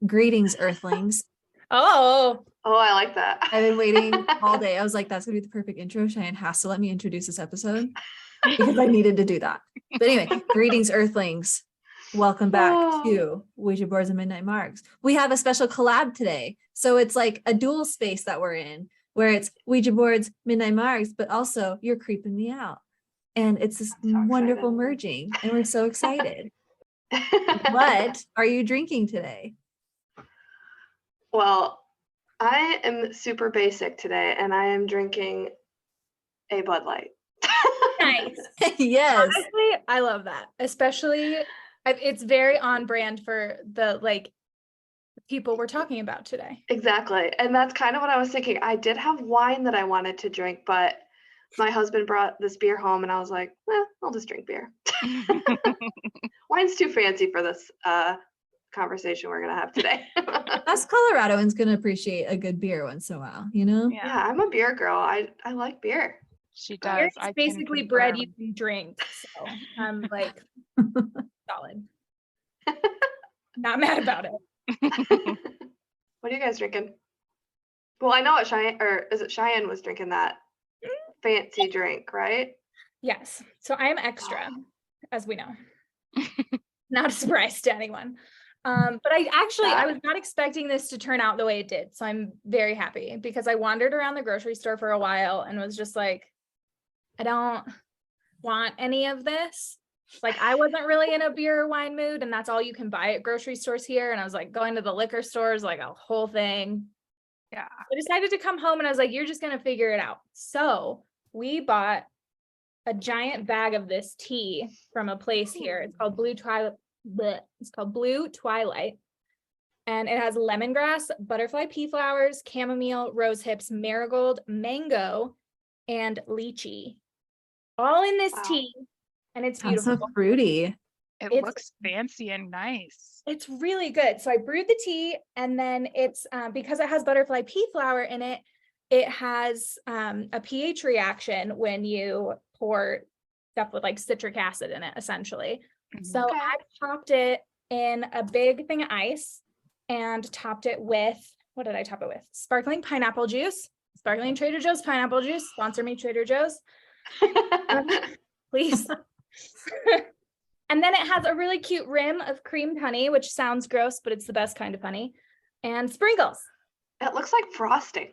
Greetings, Earthlings. Oh, I like that. I've been waiting all day. I was like, that's gonna be the perfect intro. Cheyenne has to let me introduce this episode because I needed to do that. But anyway, greetings, Earthlings. Welcome back to Ouija Boards and Midnight Marks. We have a special collab today. So it's like a dual space that we're in, where it's Ouija Boards, Midnight Marks, but also You're Creeping Me Out. And it's this wonderful merging, and we're so excited. What are you drinking today? Well, I am super basic today, and I am drinking a Bud Light. nice. Yes. Honestly, I love that. Especially, it's very on brand for the people we're talking about today. Exactly. And that's kind of what I was thinking. I did have wine that I wanted to drink, but my husband brought this beer home, and I was like, I'll just drink beer. Wine's too fancy for this conversation we're going to have today. Us Coloradoans can appreciate a good beer once in a while, you know? Yeah, I'm a beer girl. I like beer. She does. It's basically bread you can drink. So I'm like solid. Not mad about it. What are you guys drinking? Well, I know what Cheyenne was drinking that fancy drink, right? Yes. So I'm extra, as we know. Not a surprise to anyone. But I was not expecting this to turn out the way it did. So I'm very happy because I wandered around the grocery store for a while and was just like, I don't want any of this. Like, I wasn't really in a beer or wine mood, and that's all you can buy at grocery stores here. And I was like going to the liquor stores, like a whole thing. Yeah. I decided to come home and I was like, you're just going to figure it out. So we bought a giant bag of this tea from a place here. It's called Blue Twilight. And it has lemongrass, butterfly pea flowers, chamomile, rose hips, marigold, mango, and lychee. All in this tea. And it's beautiful. That's so fruity. It looks fancy and nice. It's really good. So I brewed the tea, and then it's because it has butterfly pea flower in it, it has a pH reaction when you pour stuff with like citric acid in it, essentially. Mm-hmm. So I topped it in a big thing of ice and topped it with, what did I top it with? Sparkling pineapple juice. Sparkling Trader Joe's pineapple juice. Sponsor me, Trader Joe's. Please. And then it has a really cute rim of creamed honey, which sounds gross, but it's the best kind of honey, and sprinkles. It looks like frosting.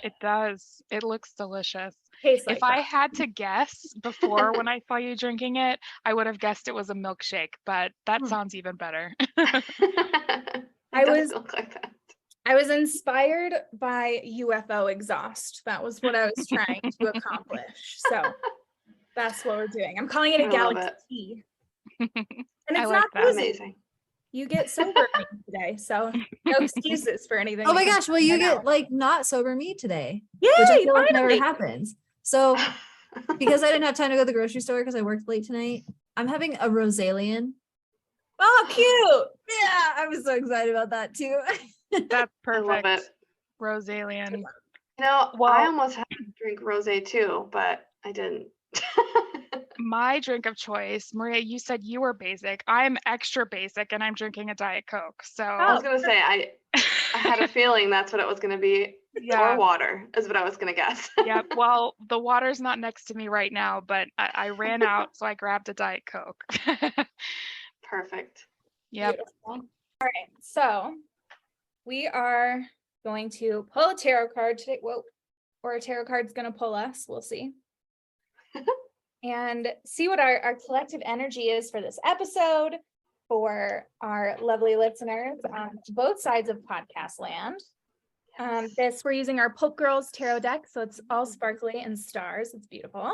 It does. It looks delicious. Tastes like if I had to guess before when I saw you drinking it, I would have guessed it was a milkshake, but that sounds even better. I was inspired by UFO exhaust. That was what I was trying to accomplish. So that's what we're doing. I'm calling it a galaxy. And it's not amazing. You get sober today, so no excuses for anything. Oh my gosh, well, you get like not sober me today. Yay, which I feel like never happens. So because I didn't have time to go to the grocery store because I worked late tonight, I'm having a Rosalian. Oh, cute. Yeah, I was so excited about that too. That's perfect. I love it. Rosalian. I almost had to drink rosé too, but I didn't. My drink of choice, Maria, you said you were basic. I'm extra basic, and I'm drinking a Diet Coke. So I was gonna say I had a feeling that's what it was gonna be. Yeah. Or water is what I was gonna guess. Yeah. Well, the water's not next to me right now, but I ran out, so I grabbed a Diet Coke. Perfect. Yep. All right. So we are going to pull a tarot card today. Whoa. Or a tarot card's gonna pull us. We'll see. And see what our collective energy is for this episode for our lovely listeners on both sides of podcast land. We're using our Pulp Girls tarot deck, so it's all sparkly and stars. It's beautiful.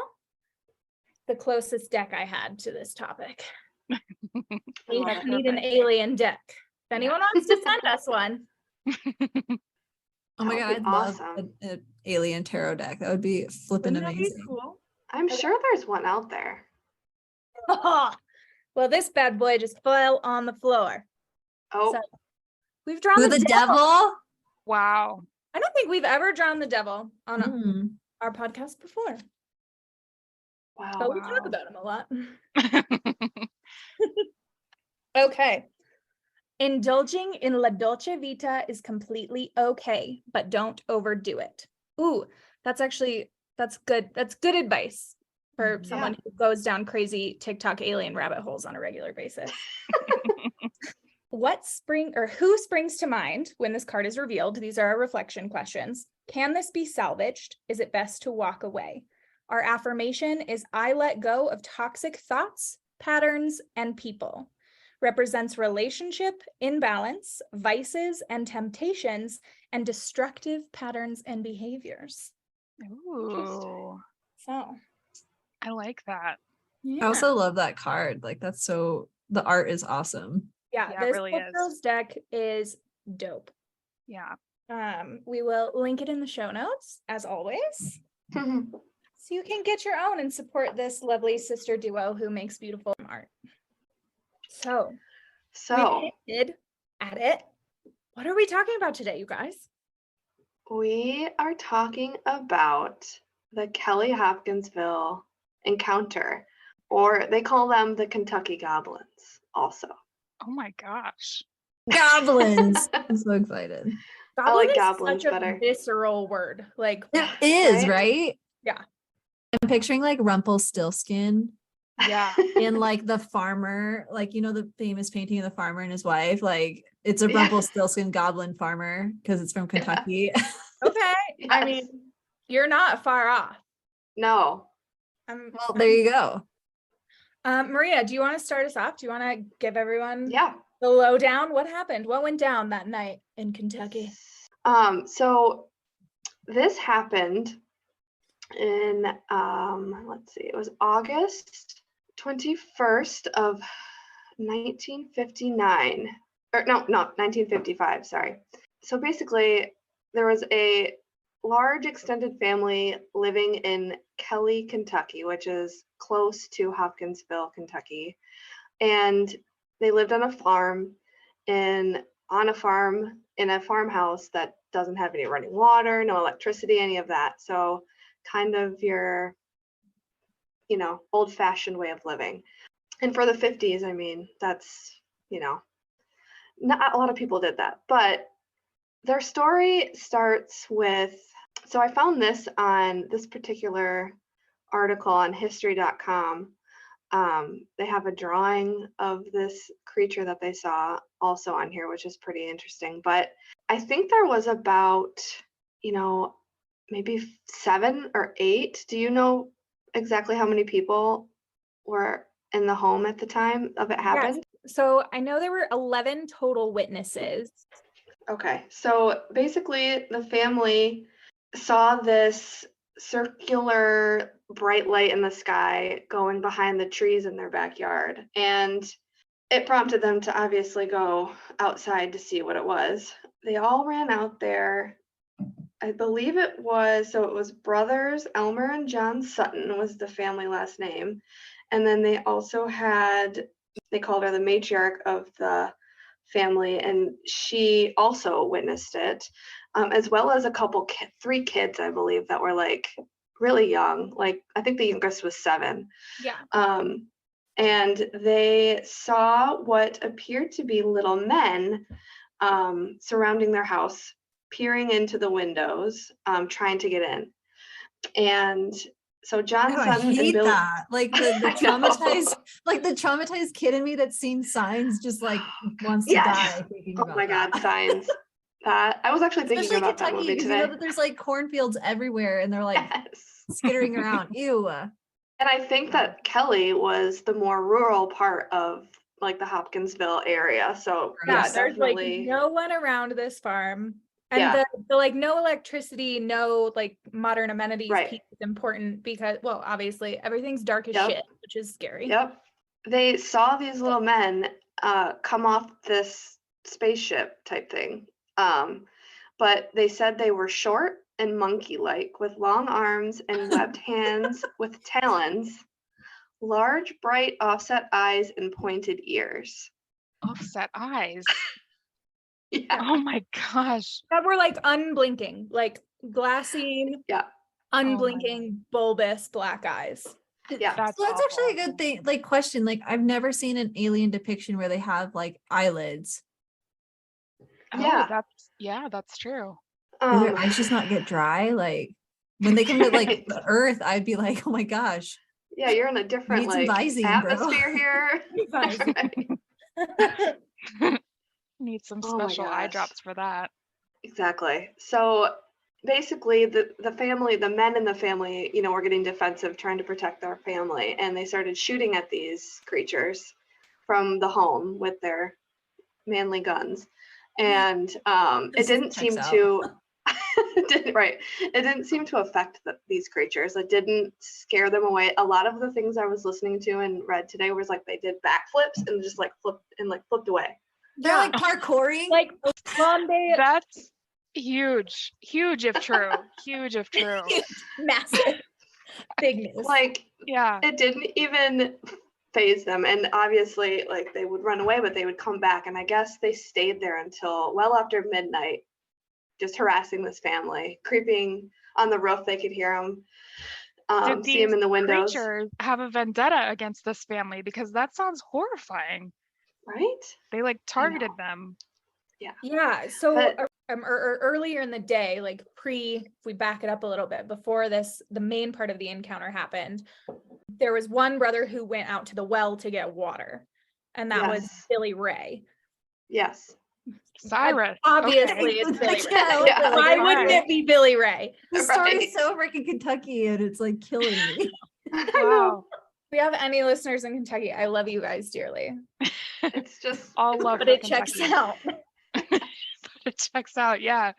The closest deck I had to this topic. We need an alien deck. If anyone wants to send us one. Oh my God, I'd love an alien tarot deck. That would be flipping amazing. Cool? I'm sure there's one out there. Oh, well, this bad boy just fell on the floor. Oh, so we've drawn the devil. Wow. I don't think we've ever drawn the devil on our podcast before. Wow. But we talk about him a lot. Okay. Indulging in la dolce vita is completely okay, but don't overdo it. Ooh, that's good. That's good advice for someone who goes down crazy TikTok alien rabbit holes on a regular basis. Who springs to mind when this card is revealed? These are our reflection questions. Can this be salvaged? Is it best to walk away? Our affirmation is I let go of toxic thoughts, patterns, and people. Represents relationship imbalance, vices and temptations, and destructive patterns and behaviors. Ooh, So I like that. yeah. I also love that card. Like the art is awesome. Yeah, Yeah, it this really Book is. Girls deck is dope. Yeah. We will link it in the show notes as always. So you can get your own and support this lovely sister duo who makes beautiful art. So we ended at it. What are we talking about today, you guys? We are talking about the Kelly Hopkinsville encounter, or they call them the Kentucky Goblins also. Oh my gosh. Goblins. I'm so excited. I like Goblin is goblins such better. a visceral word. Like It is, Right? right? Yeah. I'm picturing like Rumpelstiltskin Yeah. in like the farmer, like the famous painting of the farmer and his wife. Like it's a Yeah. Rumpelstiltskin goblin farmer because it's from Kentucky. Okay. Yes. I mean, you're not far off. No. Well, there you go. Maria, do you want to start us off? Do you want to give everyone Yeah. the lowdown? What happened? What went down that night in Kentucky? So this happened in let's see, it was August 21st of 1959. Or no, 1955, sorry. So basically there was a large extended family living in Kelly, Kentucky, which is close to Hopkinsville, Kentucky. And they lived on a farm in a farmhouse that doesn't have any running water, no electricity, any of that. So kind of your, old-fashioned way of living. And for the 50s, I mean, that's, not a lot of people did that. But their story starts with, so I found this on this particular article on history.com. They have a drawing of this creature that they saw also on here, which is pretty interesting. But I think there was about, maybe 7 or 8. Do you know exactly how many people were in the home at the time of it happened? Yes. So I know there were 11 total witnesses. Okay, so basically the family saw this circular bright light in the sky going behind the trees in their backyard, and it prompted them to obviously go outside to see what it was. They all ran out there. I believe it was brothers Elmer and John Sutton was the family last name, and then they also they called her the matriarch of the family, and she also witnessed it, as well as a couple 3 kids, I believe, that were like really young. Like I think the youngest was 7. Yeah. And they saw what appeared to be little men surrounding their house, peering into the windows, trying to get in. And so John I Sutton hate and Bill. that. Like the traumatized kid in me that's seen signs just like wants to die thinking Oh about my God, that. signs. That I was actually thinking Especially about that Kentucky, movie because today. you know that there's like cornfields everywhere and they're like skittering around. Ew. And I think that Kelly was the more rural part of like the Hopkinsville area. So Yeah, yeah, there's definitely. like no one around this farm. And the like no electricity, no like modern amenities piece is important because, well, obviously everything's dark as shit, which is scary. Yep. They saw these little men come off this spaceship type thing. But they said they were short and monkey-like with long arms and webbed hands with talons, large, bright, offset eyes, and pointed ears. Offset eyes. Yeah. Oh my gosh. That were like unblinking, like glassy, unblinking, bulbous black eyes. Yeah. That's actually a good thing. Like question, like I've never seen an alien depiction where they have like eyelids. That's true. Does their eyes just not get dry? Like when they come to like the earth, I'd be like, oh my gosh. Yeah, you're in a different Need some like Visine, bro. atmosphere here. Need some Oh my special eye gosh. drops for that. Exactly. So basically the family, the men in the family, you know, were getting defensive, trying to protect their family, and they started shooting at these creatures from the home with their manly guns. And it didn't seem to it didn't seem to affect these creatures. It didn't scare them away. A lot of the things I was listening to and read today was like they did backflips and just like flipped away. They're like parkouring. Like Bombay. That's huge if true. Huge if true. Massive. Big news. Like, yeah, it didn't even phase them. And obviously, like, they would run away, but they would come back. And I guess they stayed there until well after midnight, just harassing this family, creeping on the roof. They could hear them, see them in the windows. Creatures have a vendetta against this family, because that sounds horrifying. Right? They like targeted them. Yeah. So earlier in the day, like if we back it up a little bit, before this, the main part of the encounter happened, there was one brother who went out to the well to get water, and that was Billy Ray. Yes. Cyrus. Obviously, it's Billy Ray. Yeah. Why wouldn't it be Billy Ray? The story's so freaking Kentucky, and it's like killing me. Wow. If we have any listeners in Kentucky, I love you guys dearly. It's just all love, but it checks out. It checks out, yeah.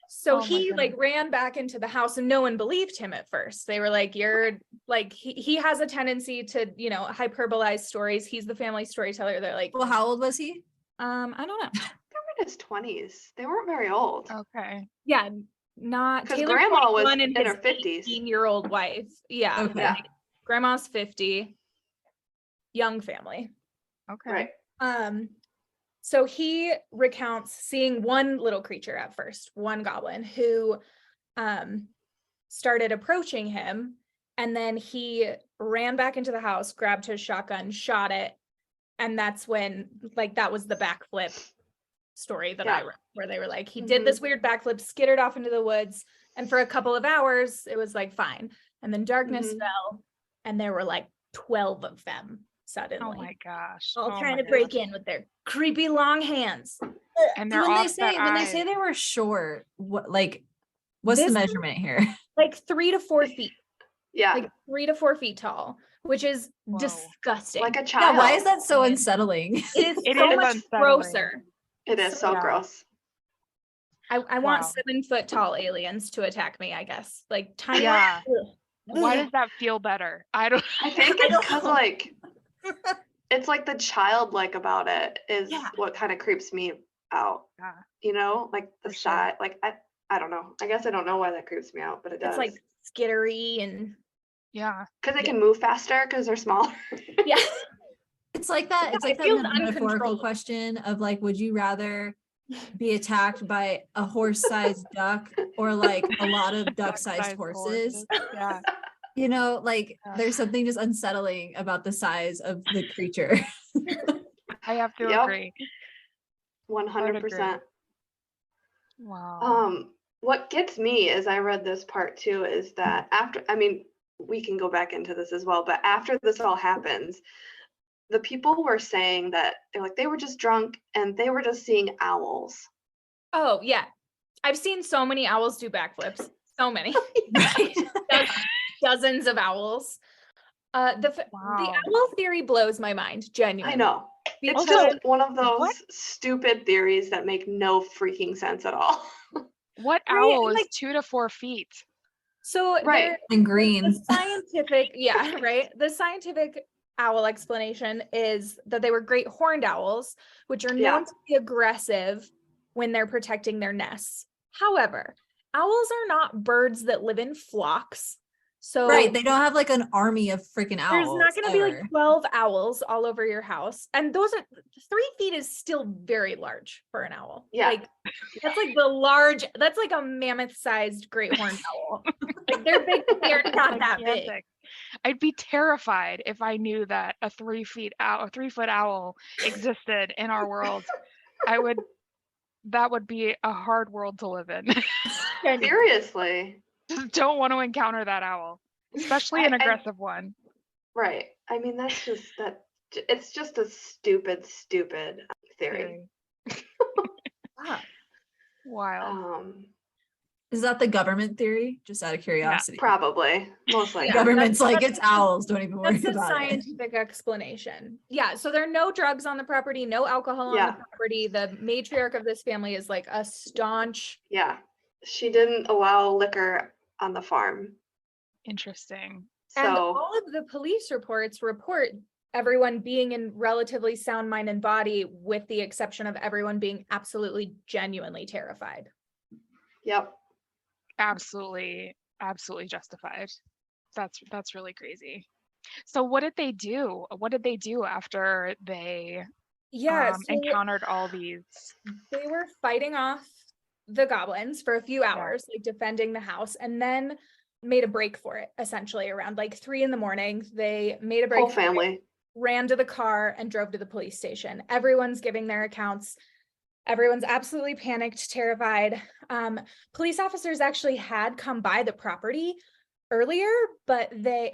So he like ran back into the house, and no one believed him at first. They were like, "You're like he has a tendency to, you know, hyperbolize stories. He's the family storyteller." They're like, well, how old was he? I don't know. They were in his 20s. They weren't very old. Okay. Yeah, not because Grandma was in her 50s. 18-year-old wife. Yeah. Okay. Yeah. Grandma's 50. Young family. Okay. Right. So he recounts seeing one little creature at first, one goblin who started approaching him, and then he ran back into the house, grabbed his shotgun, shot it, and that's when, like, that was the backflip story that I read, where they were like, he did this weird backflip, skittered off into the woods, and for a couple of hours it was like fine, and then darkness fell, and there were like 12 of them suddenly. Oh my gosh. All trying to break in with their creepy long hands. And they're when all they say they were short, what's the measurement here? Like 3 to 4 feet. Yeah. Like 3 to 4 feet tall, which is disgusting. Like a child. Yeah, why is that so unsettling? It is so much grosser. It is so gross. I want 7 foot tall aliens to attack me, I guess. Like tiny. Yeah. Why does that feel better? I think it's because like it's like the childlike about it is what kind of creeps me out. Yeah. You know, like the size. Like I don't know. I guess I don't know why that creeps me out, but it does. It's like skittery and because they can move faster because they're smaller. Yeah. It's like that. It's like that metaphorical question of like, would you rather be attacked by a horse-sized duck or like a lot of duck-sized horses? Yeah. You know, like there's something just unsettling about the size of the creature. I have to agree. 100%. Wow. What gets me as I read this part too is that we can go back into this as well, but after this all happens, the people were saying that they were just drunk and they were just seeing owls. Oh yeah. I've seen so many owls do backflips. So many. Dozens of owls. The owl theory blows my mind, genuinely. I know. It's just one of those stupid theories that make no freaking sense at all. What owl is 2 to 4 feet? So and green. The scientific, the scientific owl explanation is that they were great horned owls, which are known to be aggressive when they're protecting their nests. However, owls are not birds that live in flocks. So they don't have like an army of freaking owls. There's not going to be like 12 owls all over your house. And those are 3 feet is still very large for an owl. Yeah. Like that's like a mammoth sized great horned owl. Like they're big, but they're not that big. I'd be terrified if I knew that a 3 foot owl existed in our world. I would that would be a hard world to live in. Seriously. Just don't want to encounter that owl, especially an aggressive one. Right. I mean, that's just that. It's just a stupid theory. Wow. Wild. Is that the government theory? Just out of curiosity. Probably. Most likely. The government's like, it's owls. Don't even worry That's the about it. scientific explanation. Yeah. So there are no drugs on the property, no alcohol on the property. The matriarch of this family is like a staunch. Yeah. She didn't allow liquor on the farm. Interesting. So And all of the police reports report everyone being in relatively sound mind and body, with the exception of everyone being absolutely genuinely terrified. Yep. Absolutely justified. That's really crazy. So what did they do? What did they do after they encountered all these? They were fighting off the goblins for a few hours, like defending the house, and then made a break for it, essentially around like 3 a.m. They made a break. Whole family ran to the car and drove to the police station. Everyone's giving their accounts. Everyone's absolutely panicked, terrified. Police officers actually had come by the property earlier, but they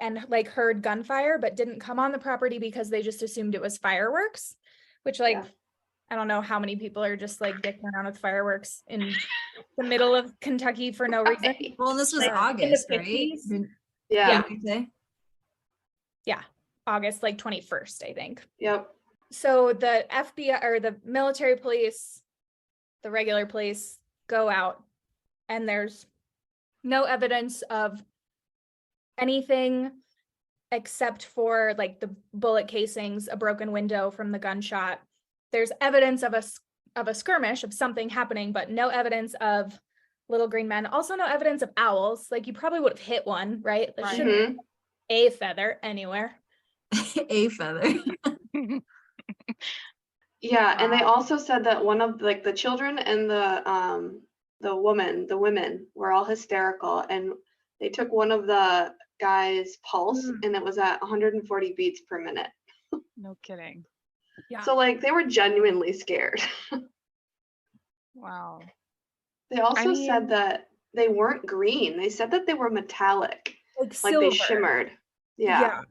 heard gunfire, but didn't come on the property because they just assumed it was fireworks, which I don't know how many people are just like dicking around with fireworks in the middle of Kentucky for no reason. Well, and this was Like, August, in the right? 50s. Yeah. Yeah. August, like 21st, I think. Yep. So the FBI or the military police, the regular police go out, and there's no evidence of anything except for like the bullet casings, a broken window from the gunshot. There's evidence of a skirmish, of something happening, but no evidence of little green men. Also no evidence of owls. Like you probably would have hit one, right? There shouldn't be a feather anywhere. A feather. Yeah, and they also said that one of like the children and the women were all hysterical, and they took one of the guy's pulse and it was at 140 beats per minute. No kidding. Yeah. So like they were genuinely scared. Wow. They also said that they weren't green. They said that they were metallic. Like they shimmered. Yeah.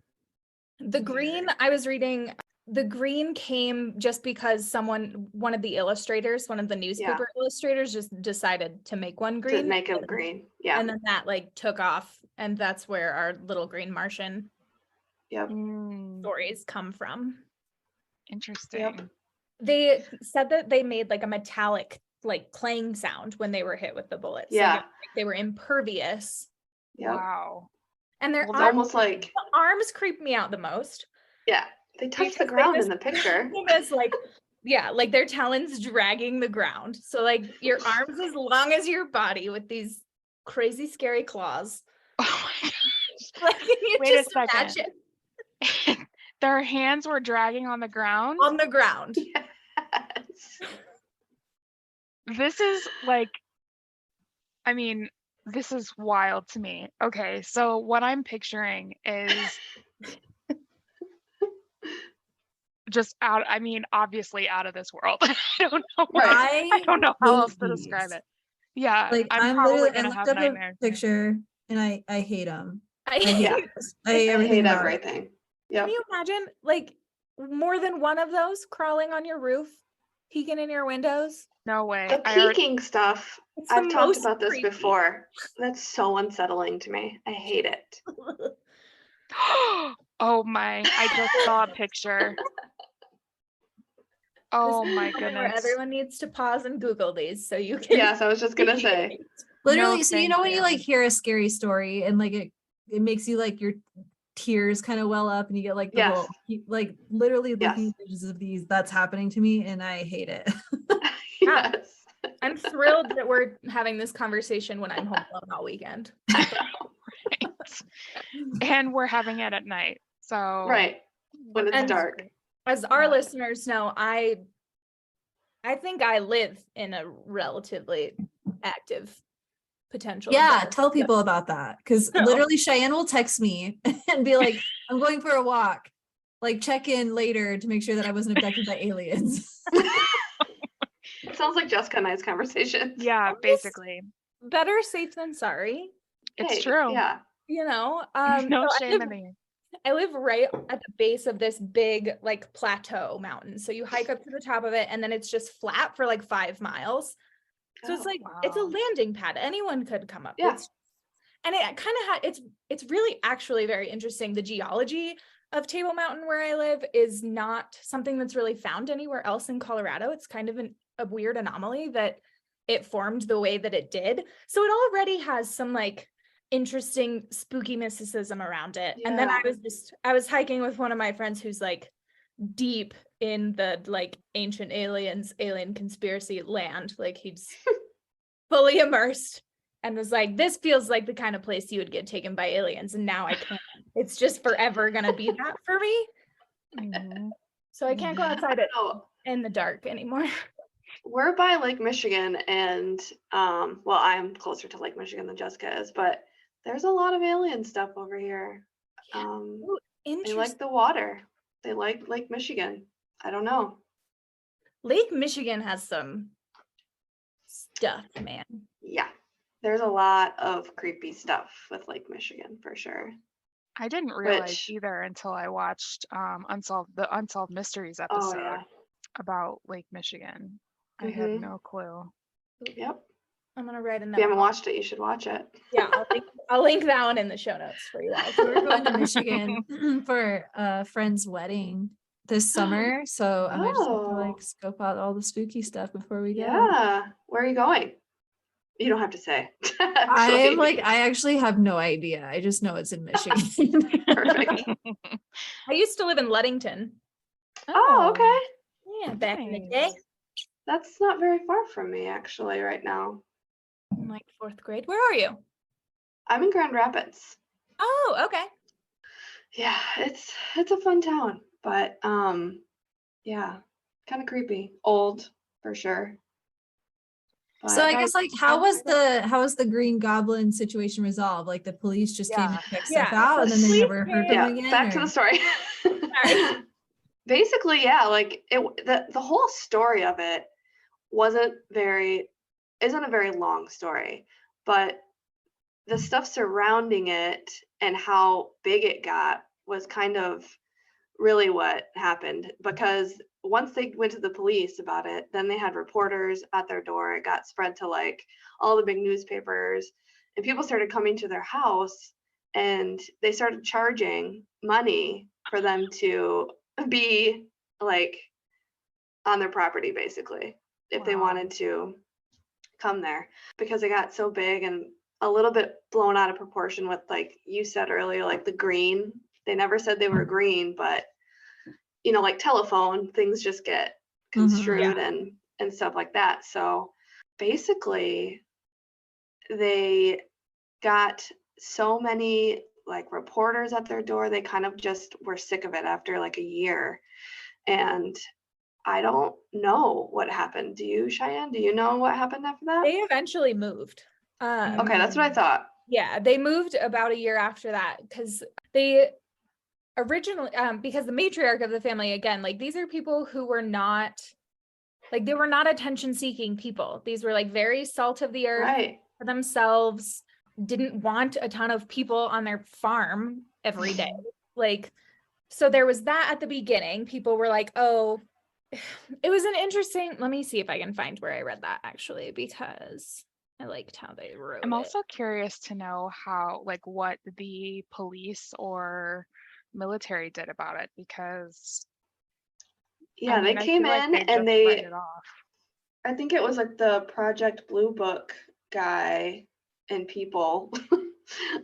The green, I was reading, the green came just because one of the illustrators, one of the newspaper illustrators just decided to make one green. To make it green. Yeah. And then that like took off, and that's where our little green Martian stories come from. Interesting. Yep. They said that they made like a metallic like clang sound when they were hit with the bullets. Yeah. So they were impervious. Yep. Wow. And their It's almost like the arms creep me out the most. Yeah. They touch the ground in the picture. It's like, like their talons dragging the ground. So like your arms as long as your body with these crazy scary claws. Oh my gosh. Like, Wait a second. Their hands were dragging on the ground? On the ground. Yes. This is like, this is wild to me. Okay, so what I'm picturing is just obviously out of this world. I don't know. I don't know how else to describe it. Yeah, like I'm probably gonna have nightmares. Picture, and I hate them. I hate everything. Yeah. Can you imagine like more than one of those crawling on your roof, peeking in your windows? No way. The peeking stuff. I've talked about this before. That's so unsettling to me. I hate it. Oh my, I just saw a picture. Oh my goodness. Everyone needs to pause and Google these so you can. Yes, I was just gonna say. Literally, so you know when you like hear a scary story and like it makes you like your tears kind of well up and you get like the whole, like literally looking at images of these, that's happening to me and I hate it. Yes. I'm thrilled that we're having this conversation when I'm home alone all weekend. Right. And we're having it at night. So right. When it's dark. As our listeners know, I think I live in a relatively active potential. Yeah, tell people about that. Because literally Cheyenne will text me and be like, I'm going for a walk. Like check in later to make sure that I wasn't abducted by aliens. Sounds Sounds like Jessica and I's conversation. Yeah, basically. Better safe than sorry. It's true. Yeah. No so shame in it. I live right at the base of this big like plateau mountain. So you hike up to the top of it and then it's just flat for like 5 miles. So it's like, it's a landing pad. Anyone could come up. Yeah. And it kind of it's really actually very interesting. The geology of Table Mountain where I live is not something that's really found anywhere else in Colorado. It's kind of a weird anomaly that it formed the way that it did. So it already has some like interesting spooky mysticism around it. And then I was hiking with one of my friends who's like deep in the like ancient alien conspiracy land. Like he's fully immersed and was like, this feels like the kind of place you would get taken by aliens. And now I can't. It's just forever gonna be that for me. Mm-hmm. So I can't go outside in the dark anymore. We're by Lake Michigan and well, I'm closer to Lake Michigan than Jessica is, but there's a lot of alien stuff over here. They like the water. They like Lake Michigan. I don't know. Lake Michigan has some stuff, man. Yeah. There's a lot of creepy stuff with Lake Michigan for sure. I didn't realize either until I watched the Unsolved Mysteries episode about Lake Michigan. I had no clue. Yep. I'm gonna write a note. If you haven't watched it, you should watch it. Yeah, I'll link that one in the show notes for you guys. We're going to Michigan for a friend's wedding this summer, so I might just have to like scope out all the spooky stuff before we go. Yeah. Where are you going? You don't have to say. I actually have no idea. I just know it's in Michigan. Perfect. I used to live in Ludington. Oh, okay. Yeah, back in the day. That's not very far from me actually right now. In like 4th grade. Where are you? I'm in Grand Rapids. Oh, okay. Yeah, it's a fun town, but yeah, kind of creepy. Old for sure. But so I guess like how was the Green Goblin situation resolved? Like the police just came and checked stuff out and then they never heard from them again? Back to the story. Basically, yeah, like the whole story of it isn't a very long story, but the stuff surrounding it and how big it got was kind of really what happened, because once they went to the police about it, then they had reporters at their door. It got spread to like all the big newspapers, and people started coming to their house and they started charging money for them to be like on their property basically if they wanted to come there, because it got so big and a little bit blown out of proportion with, like you said earlier, like the green. They never said they were green, but you know, like telephone, things just get construed and stuff like that. So basically they got so many like reporters at their door, they kind of just were sick of it after like a year. And I don't know what happened. Do you, Cheyenne? Do you know what happened after that? They eventually moved. Okay, that's what I thought. Yeah, they moved about a year after that because they originally, because the matriarch of the family, again, like these are people who were not, like they were not attention-seeking people. These were like very salt of the earth for themselves, didn't want a ton of people on their farm every day. Like, so there was that at the beginning. People were like, oh, it was an interesting, let me see if I can find where I read that actually, because I liked how they wrote it. I'm also curious to know how, like what the police or military did about it, because yeah, they came in and they, I think it was like the Project Blue Book guy and people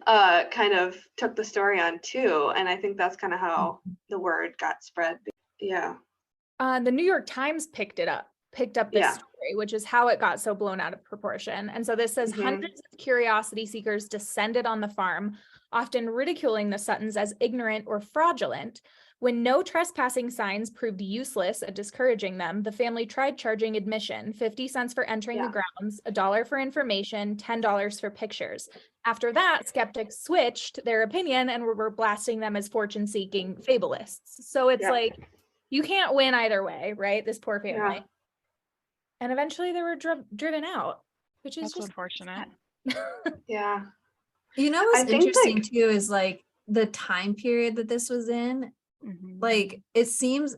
kind of took the story on too, and I think that's kind of how the word got spread. Yeah. The New York Times picked up this story, which is how it got so blown out of proportion. And so this says hundreds of curiosity seekers descended on the farm, often ridiculing the Suttons as ignorant or fraudulent. When no trespassing signs proved useless at discouraging them, the family tried charging admission, 50 cents for entering the grounds, $1 for information, $10 for pictures. After that, skeptics switched their opinion and were blasting them as fortune-seeking fabulists. So it's like, you can't win either way, right? This poor family. and eventually they were driven out, which is That's just unfortunate. Yeah. You know I what's think, interesting like, too is like the time period that this was in. Mhm. Like it seems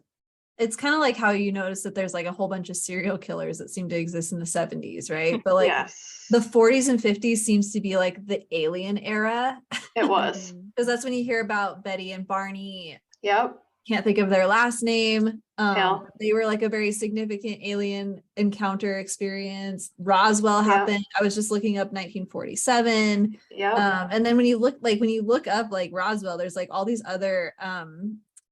it's kind of like how you notice that there's like a whole bunch of serial killers that seem to exist in the 70s, right? But like yes, the 40s and 50s seems to be like the alien era, it was. Mhm. because that's when you hear about Betty and Barney. Yep. Can't think of their last name. Hale. They were like a very significant alien encounter experience. Roswell Yep. happened. I was just looking up 1947. Yep. And then when you look up like Roswell, there's like all these other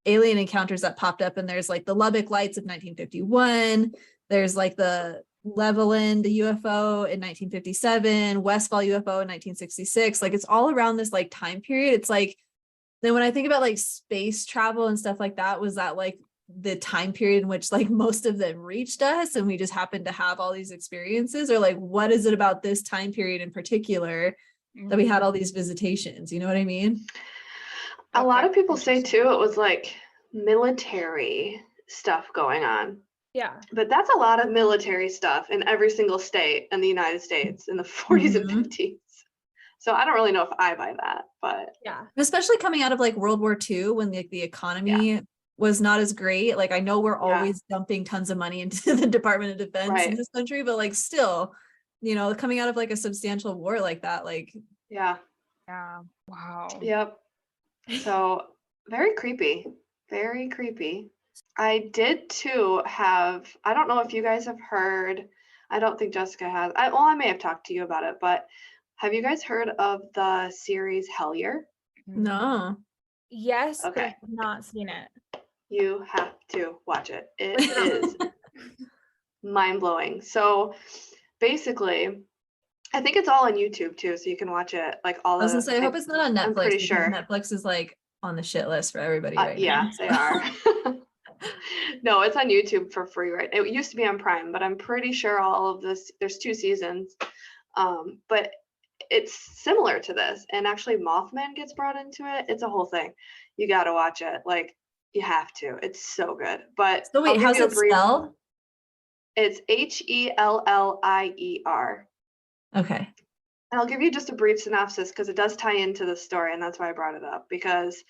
alien encounters that popped up, and there's like the Lubbock Lights of 1951. There's like the Levelland UFO in 1957, Westfall UFO in 1966. Like it's all around this like time period. It's like, then when I think about like space travel and stuff like that, was that like the time period in which like most of them reached us and we just happened to have all these experiences? Or like, what is it about this time period in particular that we had all these visitations? You know what I mean? A lot of people say Interesting. too, it was like military stuff going on. Yeah. But that's a lot of military stuff in every single state in the United States in the 40s Mhm. and 50s. So I don't really know if I buy that, but Yeah. Especially coming out of like World War II, when the economy was not as great. Like I know we're always dumping tons of money into the Department of Defense in Right. this country, but like still, you know, coming out of like a substantial war like that, like yeah. Yeah. Wow. Yep. So very creepy. Very creepy. I did too have, I don't know if you guys have heard, I don't think Jessica has. I may have talked to you about it, but have you guys heard of the series Hellier? no. Yes, but I Okay. have not seen it. You have to watch it. It is mind-blowing. So basically, I think it's all on YouTube too, so you can watch it like all I was gonna of say, I hope it's not on Netflix. I'm pretty because sure. Netflix is like on the shit list for everybody right Yeah, now. they are. No, it's on YouTube for free, right? It used to be on Prime, but I'm pretty sure all of this, there's 2 seasons. But it's similar to this, and actually Mothman gets brought into it. It's a whole thing. You got to watch it. Like you have to. It's so good. But So I'll wait, give how's you a it brief. spelled? It's Hellier. Okay. And I'll give you just a brief synopsis because it does tie into the story, and that's why I brought it up. Because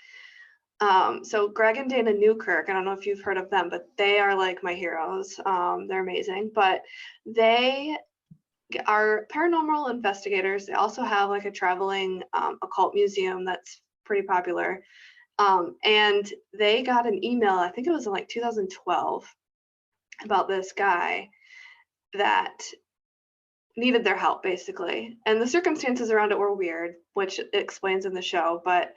so Greg and Dana Newkirk, I don't know if you've heard of them, but they are like my heroes. They're amazing, but they are paranormal investigators. They also have like a traveling occult museum that's pretty popular. And they got an email, I think it was in like 2012, about this guy that needed their help basically. And the circumstances around it were weird, which it explains in the show, but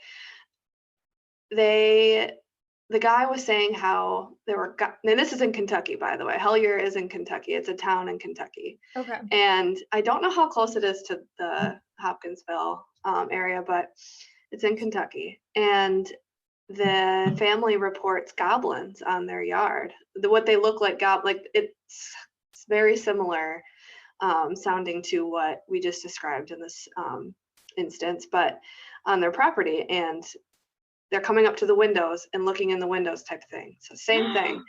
the guy was saying how there were, and this is in Kentucky, by the way. Hellier is in Kentucky. It's a town in Kentucky. Okay. And I don't know how close it is to the Hopkinsville area, but it's in Kentucky. And the family reports goblins on their yard. What they look like, it's very similar sounding to what we just described in this instance, but on their property. And they're coming up to the windows and looking in the windows type of thing. So same thing.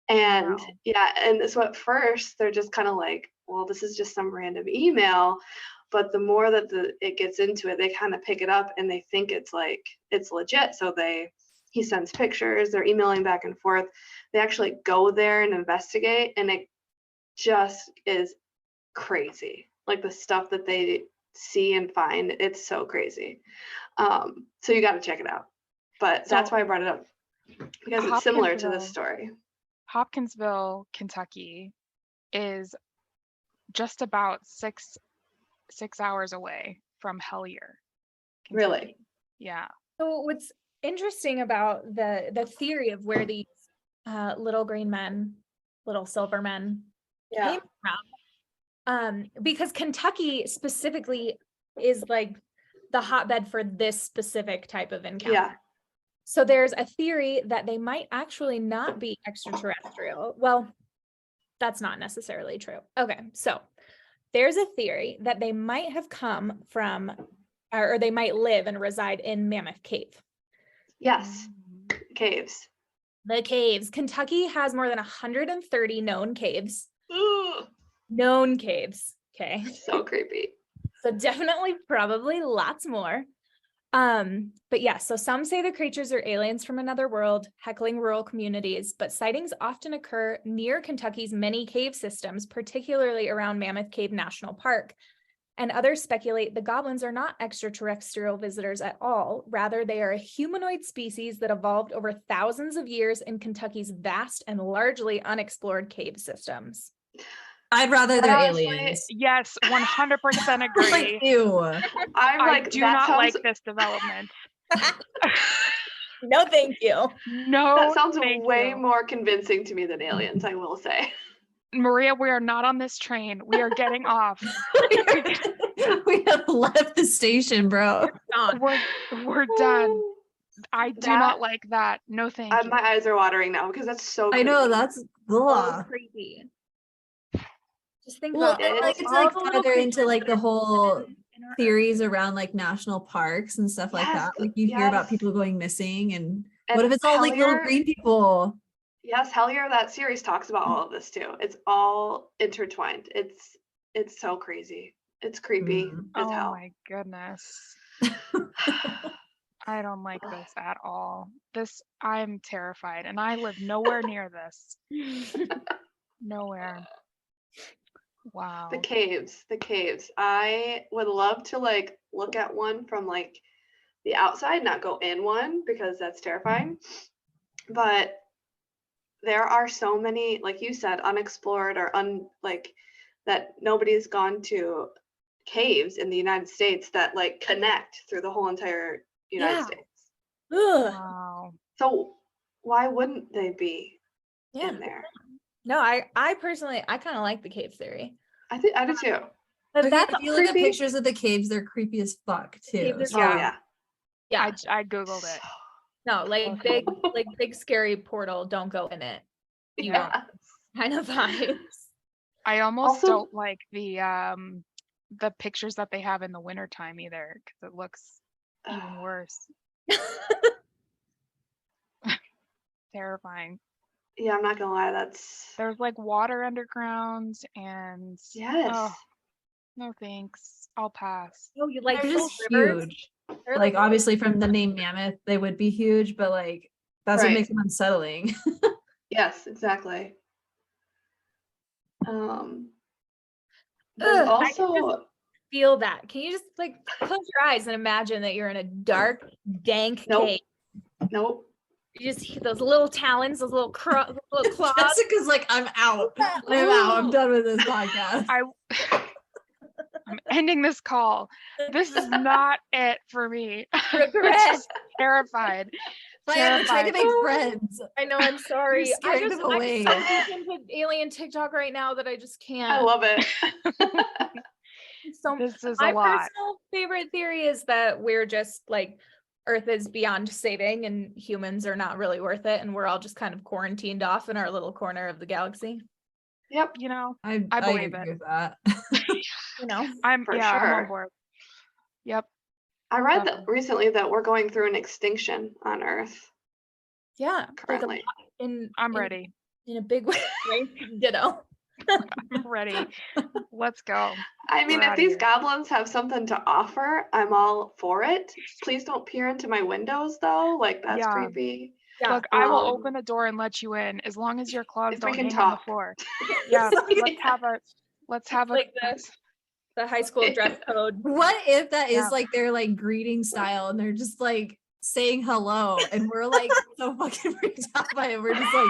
And Wow. yeah, and so at first they're just kind of like, well, this is just some random email. But the more that it gets into it, they kind of pick it up and they think it's legit. So he sends pictures, they're emailing back and forth. They actually go there and investigate, and it just is crazy. Like the stuff that they see and find, it's so crazy. So you got to check it out. But that's why I brought it up, because it's similar to this story. Hopkinsville, Kentucky is just about six hours away from Hellier, Kentucky. Really? Yeah. So what's interesting about the theory of where these little green men, little silver men came from, because Kentucky specifically is like the hotbed for this specific type of encounter. Yeah. So there's a theory that they might actually not be extraterrestrial. Well, that's not necessarily true. Okay, so there's a theory that they might have come from, or they might live and reside in Mammoth Cave. Yes. The caves. Kentucky has more than 130 known caves. known caves. Okay. So creepy. So definitely probably lots more. But yeah, so some say the creatures are aliens from another world, heckling rural communities, but sightings often occur near Kentucky's many cave systems, particularly around Mammoth Cave National Park. And others speculate the goblins are not extraterrestrial visitors at all. Rather, they are a humanoid species that evolved over thousands of years in Kentucky's vast and largely unexplored cave systems. I'd rather they're Honestly, aliens. Yes, 100% agree. Like, ew. I do not like this development. No, thank you. No, that sounds thank way you. more convincing to me than aliens, I will say. Maria, we are not on this train. We are getting off. We have left the station, bro. We're done. I do not like that. No, thank you. My eyes are watering now because that's so creepy. I know, that's So creepy. Just think well, about and like it's like further into like the whole theories around like national parks and stuff like that. Like you hear about people going missing, and what if it's all like little green people? Yes, Hellier, that series talks about all of this too. It's all intertwined. It's so crazy. It's creepy as hell. Oh my goodness. I don't like this at all. I'm terrified, and I live nowhere near this. Nowhere. Wow. The caves. I would love to like look at one from like the outside, not go in one because that's terrifying. But there are so many, like you said, unexplored or that nobody's gone to caves in the United States that like connect through the whole entire United States. Ugh. Wow. So why wouldn't they be in there? No, I personally, I kind of like the cave theory. I do too. But If you look at pictures of the caves, they're creepy as fuck too. So, yeah. I googled it. No, like big scary portal. Don't go in it. You don't kind of vibes. I almost don't like the pictures that they have in the wintertime either, because it looks even worse. Terrifying. Yeah, I'm not gonna lie, there's like water underground and no thanks. I'll pass. Oh, you like they're just rivers? huge. Like obviously from the name Mammoth, they would be huge, but like that's what makes them unsettling. Yes, exactly. There's also feel that. Can you just like close your eyes and imagine that you're in a dark, dank cave? Nope. You just hear those little talons, those little claws. Jessica's like, I'm out. I'm out. I'm done with this podcast. I'm ending this call. This is not it for me. Regret. I'm just terrified. I'm trying to make friends. I know. I'm sorry. I'm so deep into alien TikTok right now that I just can't. I love it. So this is my a lot. personal favorite theory is that we're just like Earth is beyond saving and humans are not really worth it, and we're all just kind of quarantined off in our little corner of the galaxy. Yep. You know, I believe agree it. with that. You know, I'm sure. on board. Yep. I read that recently that we're going through an extinction on Earth. Yeah. Currently. I'm ready. In a big way. Ditto. I'm ready. Let's go. I mean, if these goblins have something to offer, I'm all for it. Please don't peer into my windows though. Like that's creepy. Yeah. Look, I will open the door and let you in as long as your claws don't hang on the floor. Yeah. Let's have like the high school dress code. What if that is like their like greeting style and they're just like saying hello and we're like so fucking freaked out by it. We're just like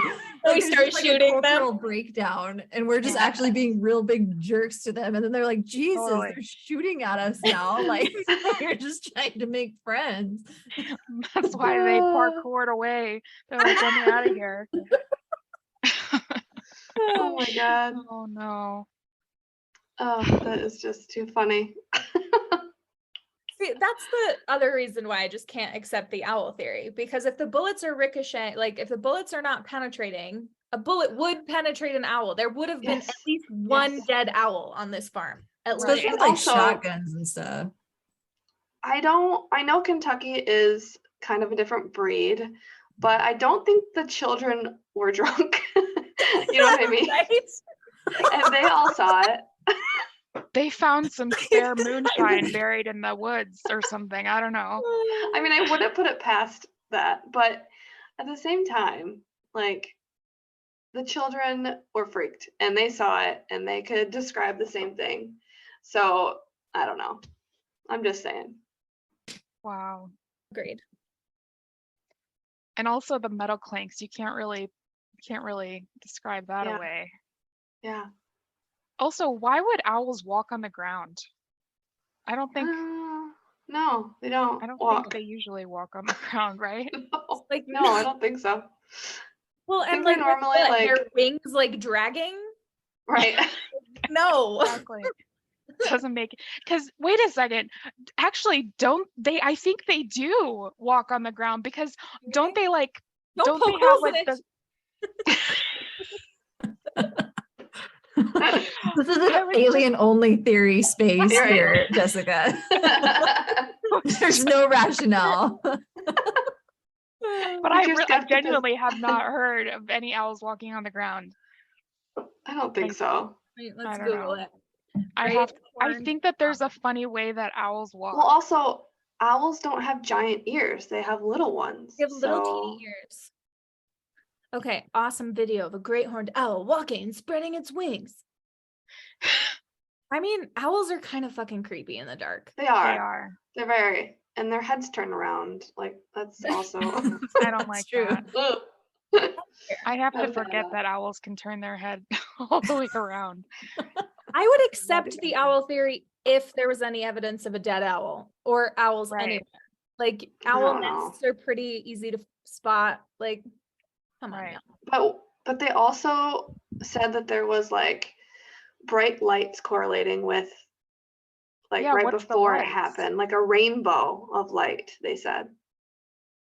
we start shooting them. Breakdown and we're just actually being real big jerks to them. And then they're like, Jesus, they're shooting at us now. Like you're just trying to make friends. That's why they parkoured away. They're like, get me out of here. Oh my God. Oh no. Oh, that is just too funny. See, that's the other reason why I just can't accept the owl theory, because if the bullets are ricocheting, like if the bullets are not penetrating, a bullet would penetrate an owl. There would have been at least one dead owl on this farm. Especially with like shotguns and stuff. I know Kentucky is kind of a different breed, but I don't think the children were drunk. You know what I mean? Right? And they all saw it. They found some spare moonshine buried in the woods or something. I don't know. I mean, I wouldn't put it past that, but at the same time, like, the children were freaked and they saw it and they could describe the same thing. So I don't know. I'm just saying. Wow. Agreed. And also the metal clanks, you can't really describe that Yeah. away. Yeah. Also, why would owls walk on the ground? I don't think No, they don't think walk. they usually walk on the ground, right? No, Like, no, I don't think so. Well, I and think like they're normally what, like their wings like dragging? right. No. Exactly. Doesn't make it, because wait a second. Actually, don't they, I think they do walk on the ground, because don't they like don't they poke have holes like in the This is an alien only theory space Right. here, Jessica. There's no rationale. but But you're I skeptical. genuinely have not heard of any owls walking on the ground. I don't think so. Wait, I let's don't Google know. it. I Horned think that there's a funny way that owls walk. Well, also, owls don't have giant ears. They have little ones. They have little so- teeny ears. Okay, awesome video of a great horned owl walking and spreading its wings. I mean, owls are kind of fucking creepy in the dark. They are. They are. They're very, and their heads turn around. Like that's also. I don't like true. that. Ugh. I have to Okay. forget that owls can turn their head all the way around. I would accept the owl theory if there was any evidence of a dead owl or owls Right. anywhere. Like I owl don't know. nests are pretty easy to spot. Like, come on Right. now. But they also said that there was like bright lights correlating with like Yeah, right what's the before it lights? happened, like a rainbow of light, they said.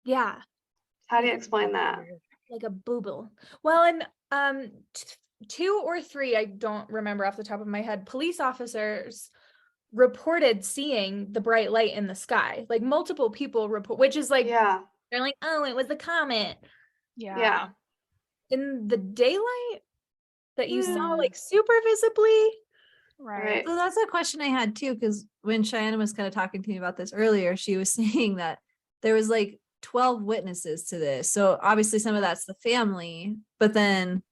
Yeah, How do you explain that? like a booble. Well, and 2 or 3, I don't remember off the top of my head, police officers reported seeing the bright light in the sky. Like multiple people report, which is like, Yeah. they're like, oh, it was a comet. Yeah. In the daylight that you saw Hmm. like super visibly. Right. So that's a question I had too, because when Cheyenne was kind of talking to me about this earlier, she was saying that there was like 12 witnesses to this. So obviously some of that's the family, but then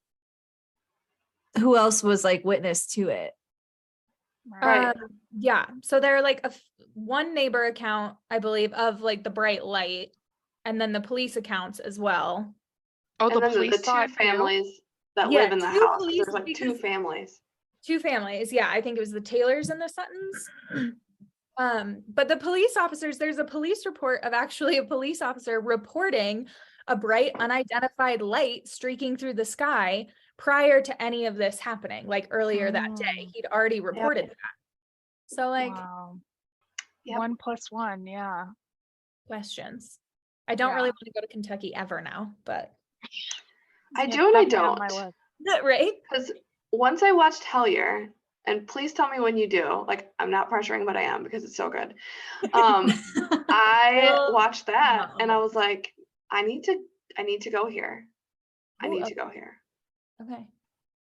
who else was like witness to it? Right. Yeah. So there are like one neighbor account, I believe, of like the bright light, and then the police accounts as well. Oh, And the then police the saw two it too? families that Yeah, live in the 2 house. police, There's like 2 because- families. 2 families. Yeah, I think it was the Taylors and the Suttons. But the police officers, there's a police report of actually a police officer reporting a bright unidentified light streaking through the sky prior to any of this happening. Like earlier that day, he'd already reported that. So like Wow. Yep. 1 + 1, yeah. questions. I don't Yeah. really want to go to Kentucky ever now, but I It's do and I definitely on my don't. list. right? Because once I watched Hellier, and please tell me when you do, like I'm not pressuring, but I am because it's so good. I Well, watched that no. and I was like, I need to go here. I Ooh, need to go here. Okay.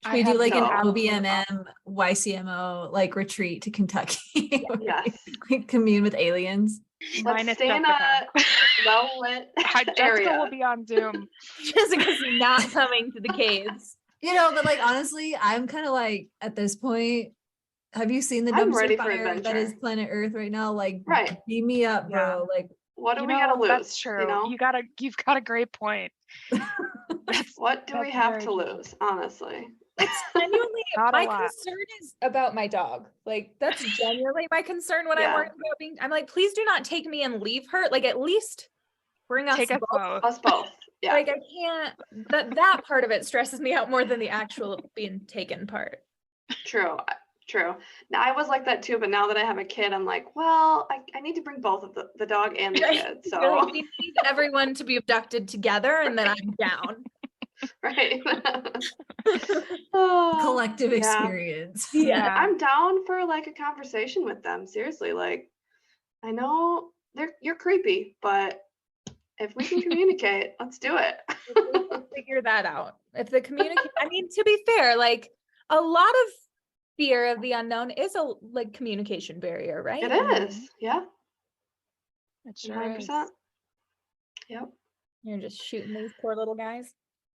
Should we do like an no- OBMM YCMO like retreat to Kentucky? where Yes. we commune with aliens. Let's Minus stay in Jessica. a well-lit Jessica area. will be on Zoom. Jessica's not coming to the caves. You know, but like honestly, I'm kind of like at this point, have you seen the I'm dumpster ready for fire that is adventure. planet Earth right now? Like, Right. beam me up, bro. Like, What do You we gotta know, lose? that's true. You know? You've got a great point. What do we that's have very to true. lose, honestly? It's genuinely Not a my lot. concern is about my dog. Like that's genuinely my concern when I'm Yeah. worried about being. I'm like, please do not take me and leave her. Like at least bring us Take us both. both. Us both. Yeah. Like I can't. That part of it stresses me out more than the actual being taken part. True. True. Now I was like that too, but now that I have a kid, I'm like, well, I need to bring both of the dog and the Right. kid. You're So like, we need everyone to be abducted together, and then I'm down. right. Oh, collective yeah. experience. Yeah. I'm down for like a conversation with them. Seriously, like I know you're creepy, but if we can communicate, let's do it. Figure that out. If the communicate, I mean, to be fair, like a lot of fear of the unknown is a like communication barrier, right? It is. Yeah. It sure 100%. is. Yep. You're just shooting these poor little guys.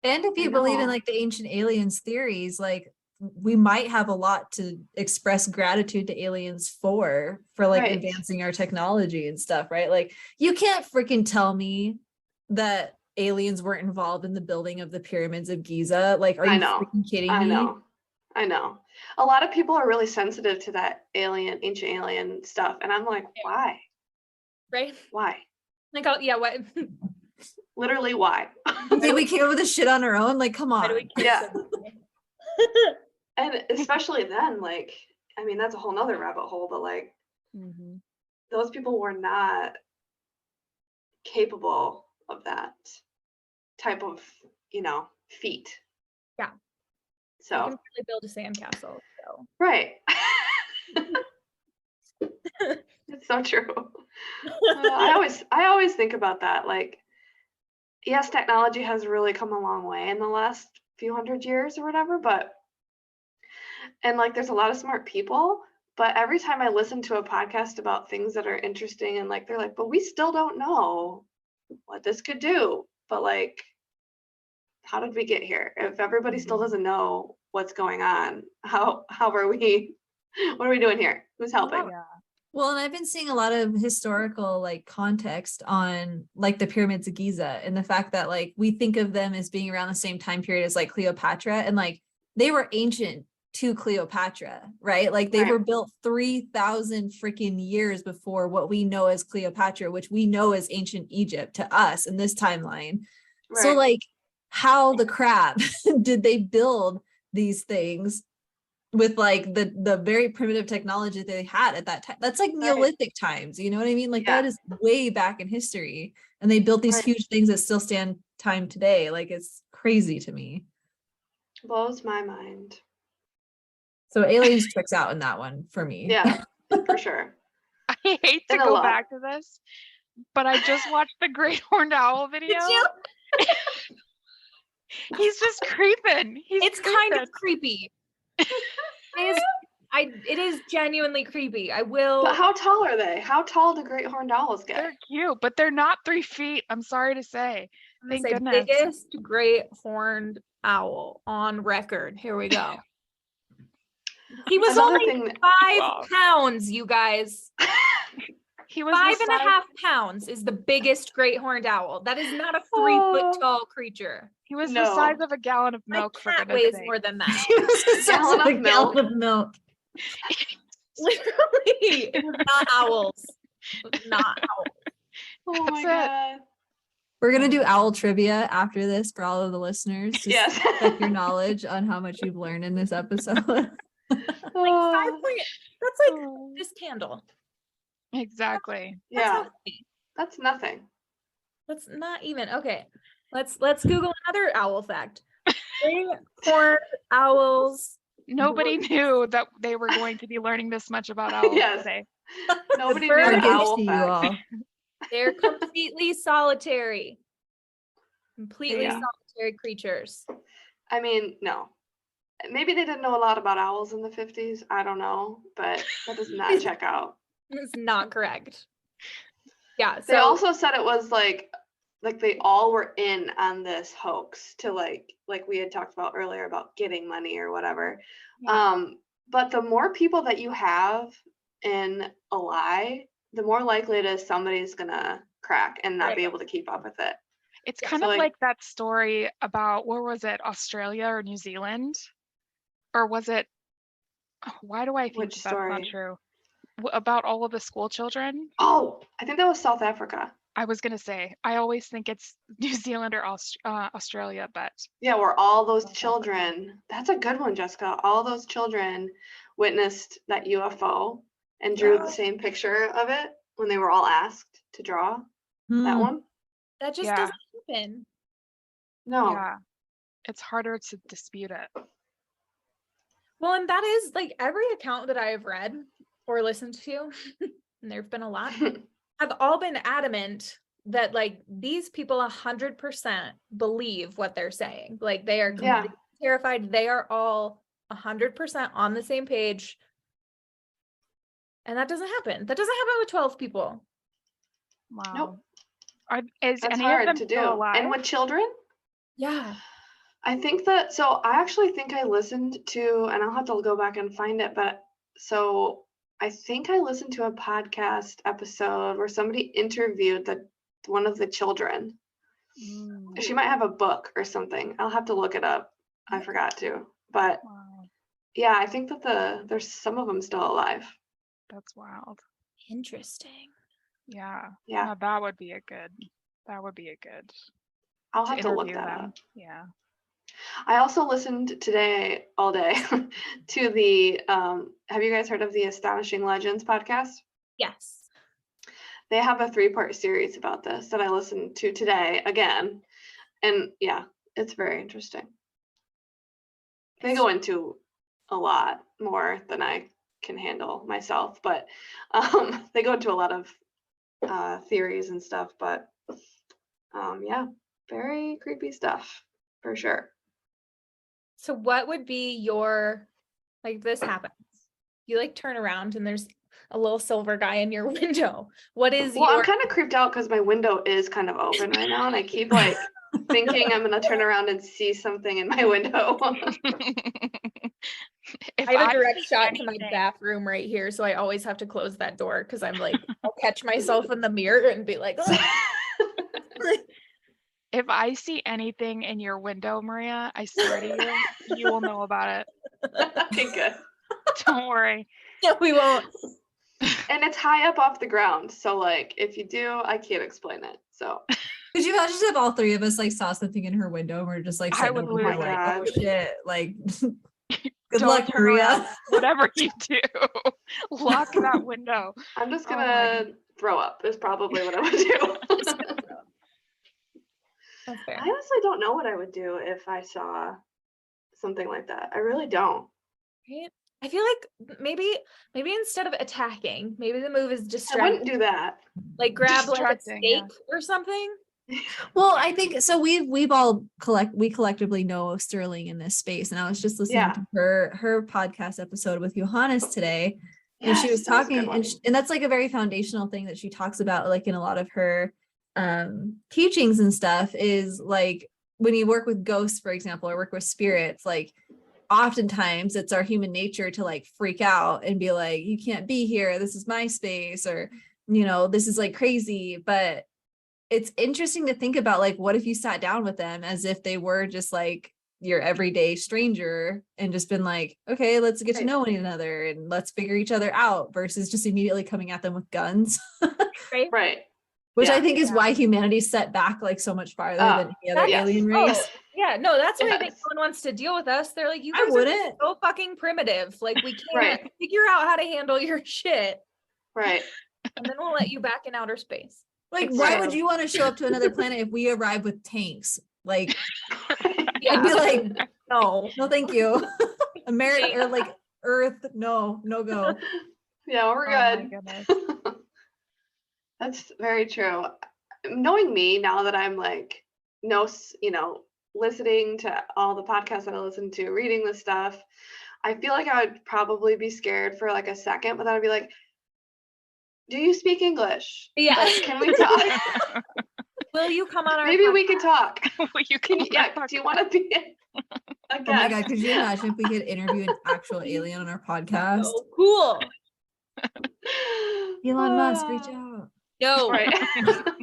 And if I you believe in know. like the ancient aliens theories, like we might have a lot to express gratitude to aliens for like Right. advancing our technology and stuff, right? Like you can't freaking tell me that aliens weren't involved in the building of the pyramids of Giza. Like, are I you know. freaking kidding I me? know. I know. A lot of people are really sensitive to that ancient alien stuff. And I'm like, why? Right? Why? Like, oh yeah, what? Literally, why? Did we came up with this shit on our own? Like, come Why do on. we care Yeah. so much? And especially then, like, I mean, that's a whole nother rabbit hole, but like, Mm-hmm. those people were not capable of that type of, feat. Yeah. So, You can really build a sandcastle. So right. It's so true. I always think about that. Like, yes, technology has really come a long way in the last few hundred years or whatever, and like there's a lot of smart people, but every time I listen to a podcast about things that are interesting and like they're like, but we still don't know what this could do. But like, how did we get here? If everybody still doesn't know what's going on, how are we what are we doing here? Who's helping? Yeah. Well, and I've been seeing a lot of historical like context on like the pyramids of Giza and the fact that like we think of them as being around the same time period as like Cleopatra, and like they were ancient to Cleopatra, right? Like they Right. were built 3,000 freaking years before what we know as Cleopatra, which we know as ancient Egypt to us in this timeline. So Right. like how the crap did they build these things with like the very primitive technology that they had at that time? That's like Neolithic times, you know what I mean? Like Yeah. that is way back in history, and they built these Right. huge things that still stand time today. Like it's crazy to me. Blows my mind. So aliens checks out in that one for me. Yeah, for sure. I hate to And a go lot. back to this, but I just watched the Great Horned Owl video. Did you? He's just creeping. It's kind of creepy. It is genuinely creepy. I will. But how tall are they? How tall do great horned owls get? They're cute, but they're not 3 feet. I'm sorry to say. I'm gonna Thank say goodness. biggest great horned owl on record. Here we go. He was Another only thing that- 5 Wow. pounds, you guys. He was 5.5 pounds is the biggest great horned owl. That is not a 3-foot tall creature. He was No. the size of a gallon of My milk, for cat goodness weighs sake. more than that. It was the size Gallon of a of gallon milk. of milk. Literally, it was not owls. Not owls. Oh That's my it. god. We're gonna do owl trivia after this for all of the listeners. Just Yes. check your knowledge on how much you've learned in this episode. Like 5 point. That's like Oh, this candle. exactly. That's Yeah, how many. that's nothing. That's not even okay. Let's Google another owl fact. Great horned owls. Nobody knew that they were going to be learning this much about owls Yes. today. Nobody bird knew Our the is- gifts owl to you fact. all. They're completely solitary. Completely Yeah. solitary creatures. I mean, no. Maybe they didn't know a lot about owls in the 50s. I don't know, but that does not check out. It's not correct. Yeah. They So also said it was like they all were in on this hoax to like we had talked about earlier about getting money or whatever. Yeah. But the more people that you have in a lie, the more likely it is somebody's gonna crack and not be Right. able to keep up with it. It's Yeah, kind so of like- like that story about, where was it, Australia or New Zealand? Or was it, why do I think Which that's not story? true? About all of the school children? Oh, I think that was South Africa. I was going to say, I always think it's New Zealand or Australia, but Yeah, where all those South Africa. children, that's a good one, Jessica. All those children witnessed that UFO and drew Yeah. the same picture of it when they were all asked to draw that Hmm. one. that just Yeah. doesn't happen. No. yeah, it's harder to dispute it. Well, and that is like every account that I have read or listened to, and there've been a lot, have all been adamant that like these people 100% believe what they're saying. Like they are Yeah. completely terrified. They are all 100% on the same page. And that doesn't happen. That doesn't happen with 12 people. Wow. Nope. Is That's any of hard them to still do. alive? And with children, Yeah. I think that, so I actually think I listened to, and I'll have to go back and find it, but so I think I listened to a podcast episode where somebody interviewed one of the children. She might have a book or something. I'll have to look it up. I forgot to, but Wow, yeah, I think that there's some of them still alive. that's wild. Interesting. Yeah. Yeah. No, that would be a good. I'll To have to look interview that them. up. Yeah. I also listened today all day to the have you guys heard of the Astonishing Legends podcast? Yes. They have a 3-part series about this that I listened to today again. And yeah, it's very interesting. They go into a lot more than I can handle myself, but they go into a lot of theories and stuff, but yeah, very creepy stuff for sure. So what would be your, like, this happens, you like turn around and there's a little silver guy in your window. What is Well, I'm your, kind of creeped out because my window is kind of open right now, and I keep like thinking I'm gonna turn around and see something in my window. If I have a I direct see shot to my anything- bathroom right here, so I always have to close that door because I'm like, I'll catch myself in the mirror and be like, oh. If I see anything in your window, Maria, I swear to you, you will know about it. Okay, good. Don't worry. No, we won't. And it's high up off the ground, so like if you do, I can't explain it. So Could you imagine if all three of us like saw something in her window and we're just like I sitting would over here lose like, it. oh shit, like good Don't luck, turn Maria. around. Whatever you do, lock that window. I'm just Oh my gonna throw up is probably what I would do. That's fair. I honestly don't know what I would do if I saw something like that. I really don't. Right? I feel like maybe instead of attacking, maybe the move is I distract, wouldn't do that. like grab like a Distracting, yeah. steak or something. Well, I think so. We've all collectively know Sterling in this space, and I was just listening Yeah. to her podcast episode with Johannes today, and she Yes, was that was a good talking, one. and that's like a very foundational thing that she talks about, like in a lot of her teachings and stuff, is like when you work with ghosts, for example, or work with spirits, like oftentimes it's our human nature to like freak out and be like, you can't be here, this is my space, or this is like crazy. But it's interesting to think about, like, what if you sat down with them as if they were just like your everyday stranger and just been like, okay, let's get to Right. know one another and let's figure each other out, versus just immediately coming at them with guns. Right. Which Yeah. I think is why humanity's set back like so much farther than any other yes. alien Oh, race. yeah, no, that's why I think Yes. no one wants to deal with us. They're like, you I guys are wouldn't. so fucking primitive. Like, we can't Right. figure out how to handle your shit, Right. and then we'll let you back in outer space. Like, It's why true. would you want to show up to another planet if we arrive with tanks? Like, Yeah. I'd be like, No. no, thank you. America, or like Earth, no go. Yeah, we're Oh my good. goodness. That's very true. Knowing me now that I'm like, listening to all the podcasts that I listen to, reading this stuff, I feel like I would probably be scared for like a second, but then I'd be like, do you speak English? Yeah. Like, can we talk? Will you come on our Maybe we podcast? could talk. Well, you Can can you, yeah, do you want to be a Oh my guest? god, could you imagine if we could interview an actual alien on our podcast? Oh, cool. Elon Musk, reach out. No, Right.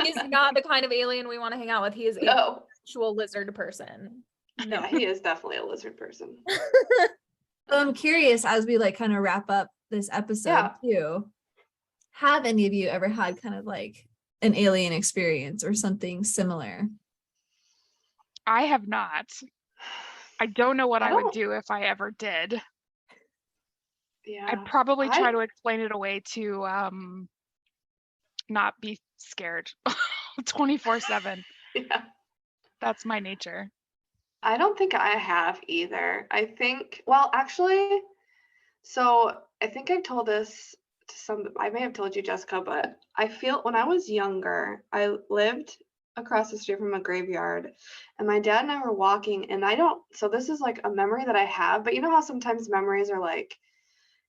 he is not the kind of alien we want to hang out with. He is a No. actual lizard person. No. Yeah, he is definitely a lizard person. So I'm curious, as we like kind of wrap up this episode too, have any of you ever had kind of like an alien experience or something similar? I have not. I don't know what I I would don't- do if I ever did. Yeah. I'd probably I- try to explain it away to not be scared 24/7. Yeah. That's my nature. I don't think I have either. I think, well, actually, so I think I've told this to I may have told you, Jessica, but I feel when I was younger, I lived across the street from a graveyard, and my dad and I were walking, and so this is like a memory that I have, but you know how sometimes memories are like,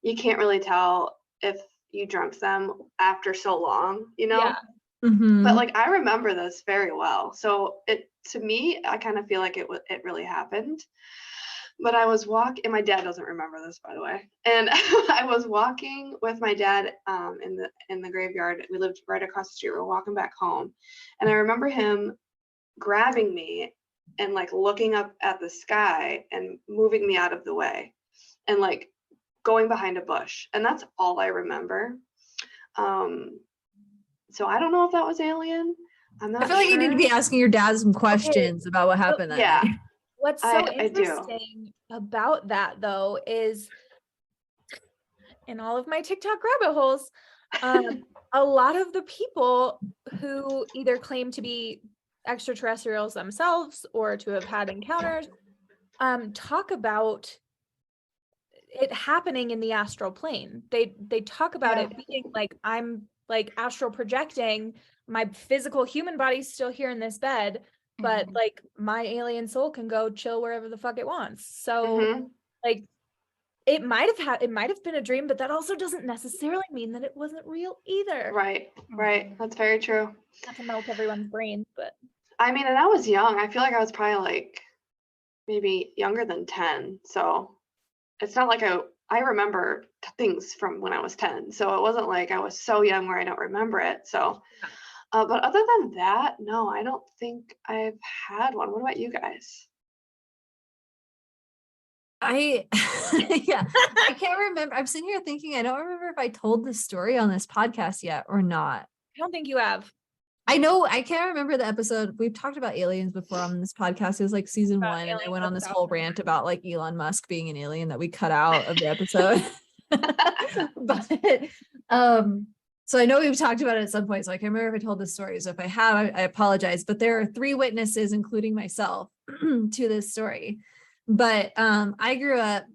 you can't really tell if you drunk them after so long, Yeah. But like, I remember this very well. So to me, I kind of feel like it really happened. But I was walking, and my dad doesn't remember this, by the way. And I was walking with my dad in the graveyard. We lived right across the street. We were walking back home, and I remember him grabbing me and like looking up at the sky and moving me out of the way, and like going behind a bush. And that's all I remember. So I don't know if that was alien. I'm not I feel like you need to be asking your dad some questions about what happened that Yeah. night. What's so I do. interesting about that, though, is in all of my TikTok rabbit holes, a lot of the people who either claim to be extraterrestrials themselves or to have had encounters talk about it happening in the astral plane. They talk about it being like, I'm like astral projecting, my physical human body's still here in this bed, but like my alien soul can go chill wherever the fuck it wants. So like it might have been a dream, but that also doesn't necessarily mean that it wasn't real either. Right. That's very true. Not to melt everyone's brains, but I mean, and I was young. I feel like I was probably like maybe younger than 10. So it's not like I remember things from when I was 10. So it wasn't like I was so young where I don't remember it. So, but other than that, no, I don't think I've had one. What about you guys? I can't remember. I'm sitting here thinking, I don't remember if I told this story on this podcast yet or not. I don't think you have. I know I can't remember the episode. We've talked about aliens before on this podcast. It was like season 1, and I went on this whole rant about like Elon Musk being an alien that we cut out of the episode. But so I know we've talked about it at some point, so I can't remember if I told this story. So if I have, I apologize. But there are 3 witnesses, including myself, to this story. But I grew up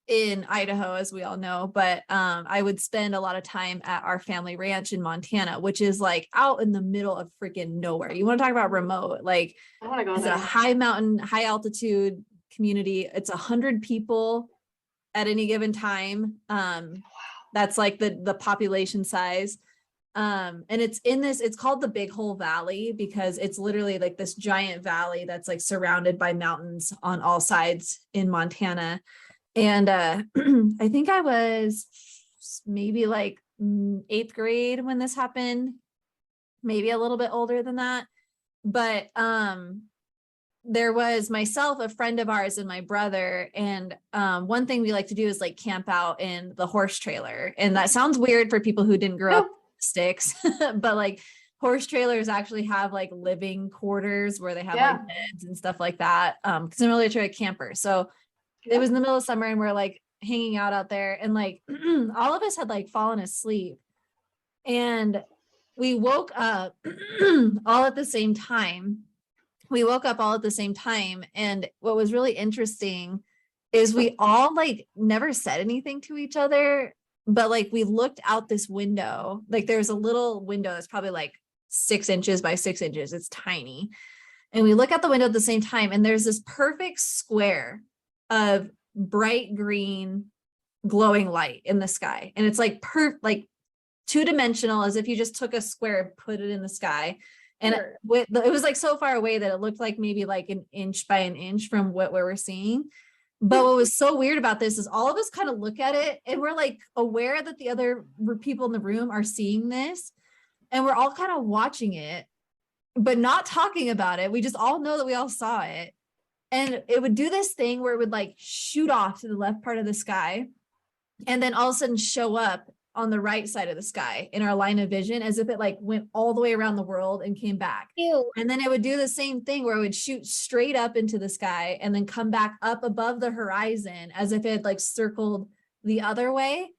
in Idaho, as we all know, but I would spend a lot of time at our family ranch in Montana, which is like out in the middle of freaking nowhere. You want to talk about remote? Like, I want to go it's there. a high mountain, high altitude community. It's 100 people at any given time. That's like the population size. And it's called the Big Hole Valley because it's literally like this giant valley that's like surrounded by mountains on all sides in Montana. And I think I was maybe like 8th grade when this happened, maybe a little bit older than that. But there was myself, a friend of ours, and my brother. And one thing we like to do is like camp out in the horse trailer. And that sounds weird for people who didn't grow up in sticks, but like horse trailers actually have like living quarters where they have like beds and stuff like that. Because I'm really a camper. So it was in the middle of summer and we're like hanging out there, and like all of us had like fallen asleep, and we woke up all at the same time. And what was really interesting is we all like never said anything to each other, but like we looked out this window. Like there's a little window that's probably like 6 inches by 6 inches. It's tiny. And we look out the window at the same time, and there's this perfect square of bright green glowing light in the sky. And it's like like 2-dimensional, as if you just took a square and put it in the sky. And it was like so far away that it looked like maybe like an inch by an inch from what we were seeing. But what was so weird about this is all of us kind of look at it and we're like aware that the other people in the room are seeing this. And we're all kind of watching it, but not talking about it. We just all know that we all saw it. And it would do this thing where it would like shoot off to the left part of the sky and then all of a sudden show up on the right side of the sky in our line of vision, as if it like went all the way around the world and came back. Ew. And then it would do the same thing where it would shoot straight up into the sky and then come back up above the horizon as if it had like circled the other way.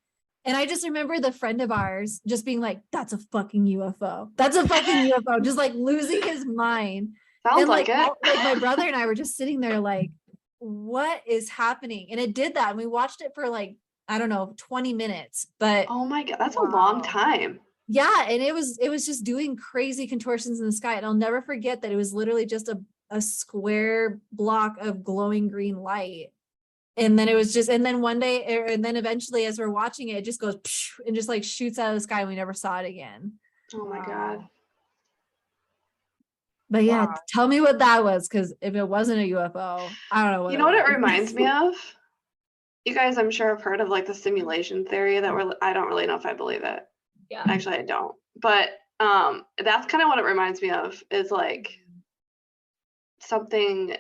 And I just remember the friend of ours just being like, that's a fucking UFO. That's a fucking UFO. Just like losing his mind. Sounds and like it. Like my brother and I were just sitting there like, what is happening? And it did that. And we watched it for like, I don't know, 20 minutes. But oh my God, that's a long time. Yeah, and it was just doing crazy contortions in the sky. And I'll never forget that it was literally just a square block of glowing green light. And then it was just, and then one day, and then eventually as we're watching it, it just goes and just like shoots out of the sky, and we never saw it again. Oh my God. But yeah, Wow. tell me what that was, because if it wasn't a UFO, I don't know what You know what it was. reminds me of? You guys, I'm sure, have heard of like the simulation theory that I don't really know if I believe it. Yeah. Actually, I don't. But that's kind of what it reminds me of, is like something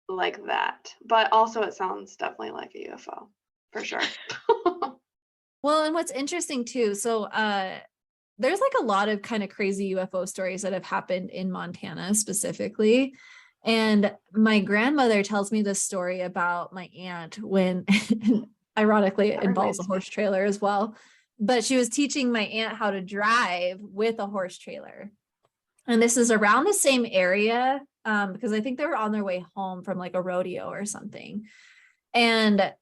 like that. But also it sounds definitely like a UFO for sure. Well, and what's interesting too, so there's like a lot of kind of crazy UFO stories that have happened in Montana specifically. And my grandmother tells me this story about my aunt when, ironically, it involves a horse trailer as well. But she was teaching my aunt how to drive with a horse trailer. And this is around the same area, because I think they were on their way home from like a rodeo or something. And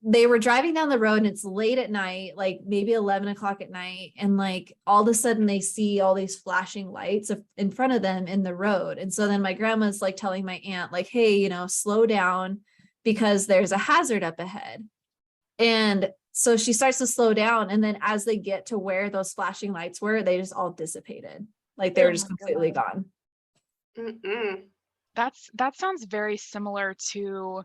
they were driving down the road, and it's late at night, like maybe 11 o'clock at night. And like all of a sudden they see all these flashing lights in front of them in the road. And so then my grandma's like telling my aunt, like, hey, you know, slow down because there's a hazard up ahead. And so she starts to slow down. And then as they get to where those flashing lights were, they just all dissipated. Like they were just completely gone. Mm-mm. That sounds very similar to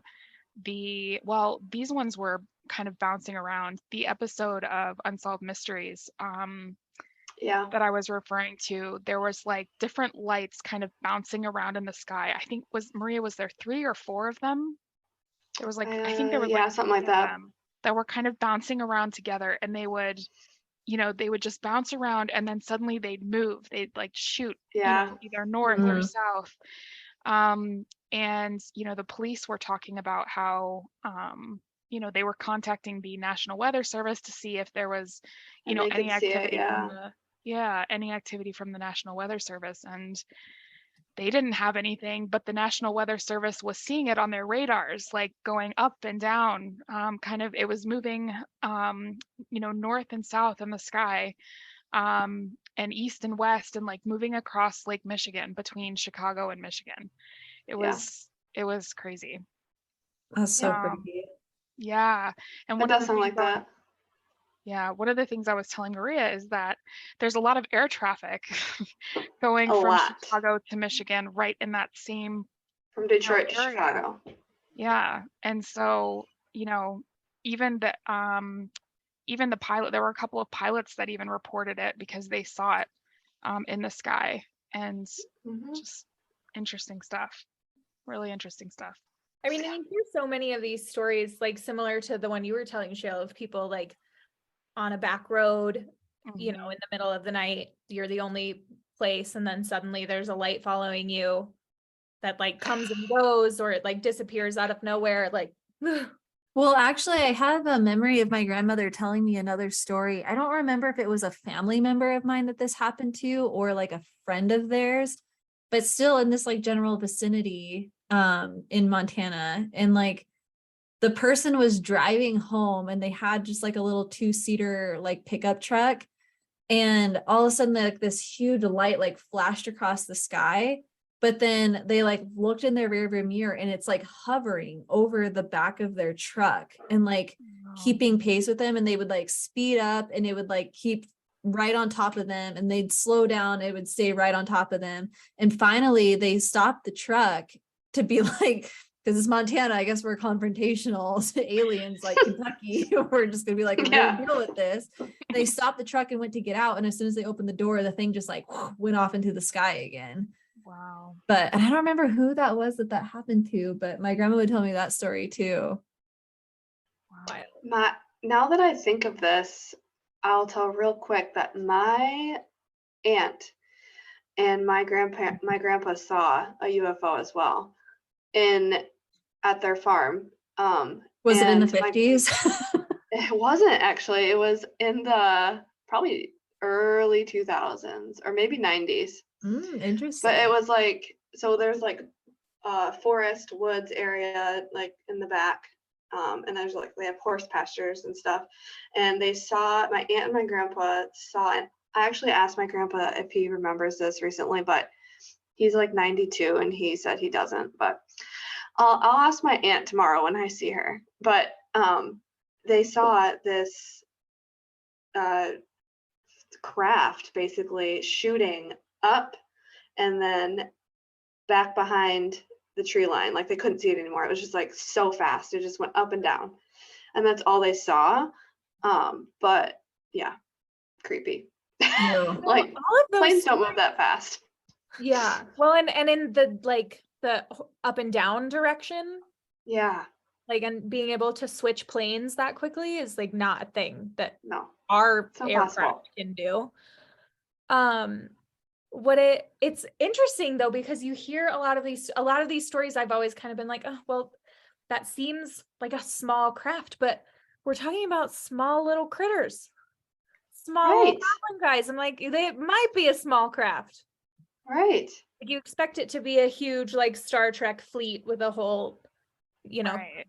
these ones were kind of bouncing around. The episode of Unsolved Mysteries Yeah. that I was referring to, there was like different lights kind of bouncing around in the sky. I think was there 3 or 4 of them? There was like, I think there was like something like that. That were kind of bouncing around together, and they would just bounce around, and then suddenly they'd move. They'd like shoot, either north or south. And the police were talking about how they were contacting the National Weather Service to see if there was any activity any activity from the National Weather Service, and they didn't have anything, but the National Weather Service was seeing it on their radars, like going up and down. It was moving north and south in the sky, and east and west, and like moving across Lake Michigan, between Chicago and Michigan. It was crazy. That's so crazy. Yeah. And it does sound like that. Yeah, one of the things I was telling Maria is that there's a lot of air traffic going from Chicago to Michigan, right in that same from Detroit to Chicago. Yeah, and so even the pilot, there were a couple of pilots that even reported it because they saw it in the sky, and just interesting stuff. Really interesting stuff. I mean, and you hear so many of these stories, like similar to the one you were telling, Shale, of people like on a back road, in the middle of the night, you're the only place, and then suddenly there's a light following you that like comes and goes, or it like disappears out of nowhere. Like, well, actually, I have a memory of my grandmother telling me another story. I don't remember if it was a family member of mine that this happened to, or like a friend of theirs, but still in this like general vicinity in Montana. And like the person was driving home, and they had just like a little 2-seater like pickup truck. And all of a sudden, like this huge light like flashed across the sky. But then they like looked in their rearview mirror, and it's like hovering over the back of their truck and like keeping pace with them. And they would like speed up, and it would like keep right on top of them, and they'd slow down. It would stay right on top of them. And finally they stopped the truck to be like, because it's Montana, I guess we're confrontational to aliens like Kentucky. We're just gonna be like, we're gonna deal with this. They stopped the truck and went to get out, and as soon as they opened the door, the thing just like went off into the sky again. Wow. But I don't remember who that was that happened to, but my grandma would tell me that story too. Wow. Now that I think of this, I'll tell real quick that my aunt and my grandpa saw a UFO as well at their farm. Was it in the 50s? It wasn't actually. It was in the probably early 2000s or maybe 90s. Interesting. But it was like, so there's like forest woods area like in the back, and there's like they have horse pastures and stuff, and my aunt and my grandpa saw an I actually asked my grandpa if he remembers this recently, but he's like 92 and he said he doesn't. But I'll ask my aunt tomorrow when I see her. But they saw this craft basically shooting up and then back behind the tree line. Like they couldn't see it anymore. It was just like so fast. It just went up and down. And that's all they saw. But yeah, creepy. Like all of those planes don't move that fast. Yeah. Well, and in the like the up and down direction. Yeah. Like, and being able to switch planes that quickly is like not a thing that No, our it's impossible. aircraft can do. It's interesting though, because you hear a lot of these stories. I've always kind of been like, oh, well, that seems like a small craft, but we're talking about small little critters, small Right. goblin guys. I'm like, they might be a small craft. Right. Like, you expect it to be a huge like Star Trek fleet with a whole, Right.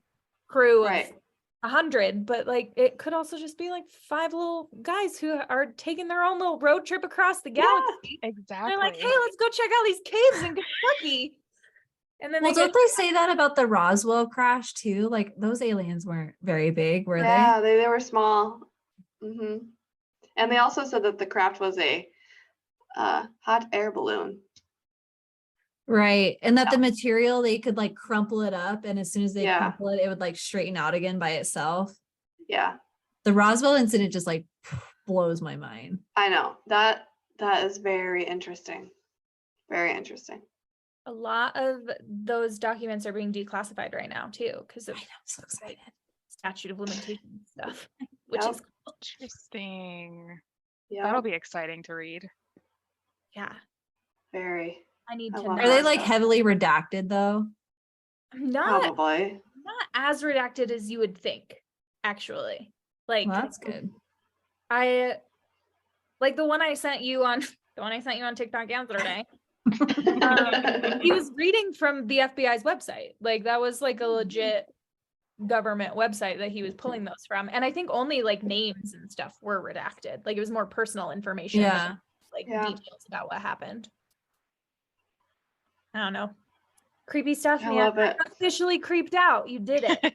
crew of Right. 100, but like it could also just be like 5 little guys who are taking their own little road trip across the galaxy. Exactly. They're like, hey, let's go check out these caves in Kentucky. And then Well, don't they say that about the Roswell crash too? Like those aliens weren't very big, were Yeah, they were small. And they also said that the craft was a hot air balloon. Right. And that the material, they could like crumple it up, and as soon as they Yeah. crumple it, it would like straighten out again by itself. Yeah, The Roswell incident just like blows my mind. I know. That is very interesting. Very interesting. a lot of those documents are being declassified right now too, because I of know, I'm so excited. statute of limitations stuff, which Yep. is cool. Interesting. Yeah, That'll be exciting to read. Yeah, very. I need I to love know. Are they that like stuff. heavily redacted though? not Probably. as redacted as you would think, actually. Like, Well, that's good. I like the one I sent you on TikTok yesterday. He was reading from the FBI's website. Like that was like a legit government website that he was pulling those from. And I think only like names and stuff were redacted. Like it was more personal information Yeah. than like Yeah. details about what happened. I don't know. Creepy stuff, I man. love it. I'm officially creeped out. You did it.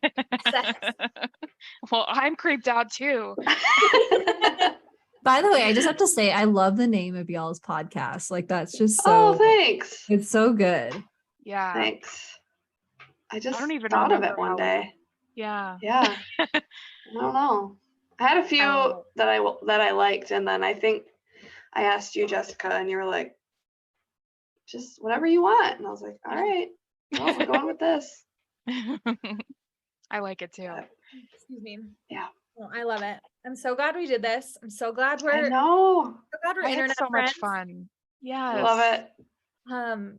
Well, I'm creeped out too. By the way, I just have to say, I love the name of y'all's podcast. Like that's just Oh, so, thanks. it's so good. Yeah. Thanks. I just don't even thought of remember it one how we- day. Yeah. Yeah. I don't know. I had a few Oh. that I liked, and then I think I asked you, Jessica, and you were like, just whatever you want. And I was like, all right, well, we're going with this. I like it too. Excuse me. Yeah. Well, I love it. I'm so glad we did this. I'm so glad I we're know. so glad we're I had internet so friends. much fun. Yes. I love it.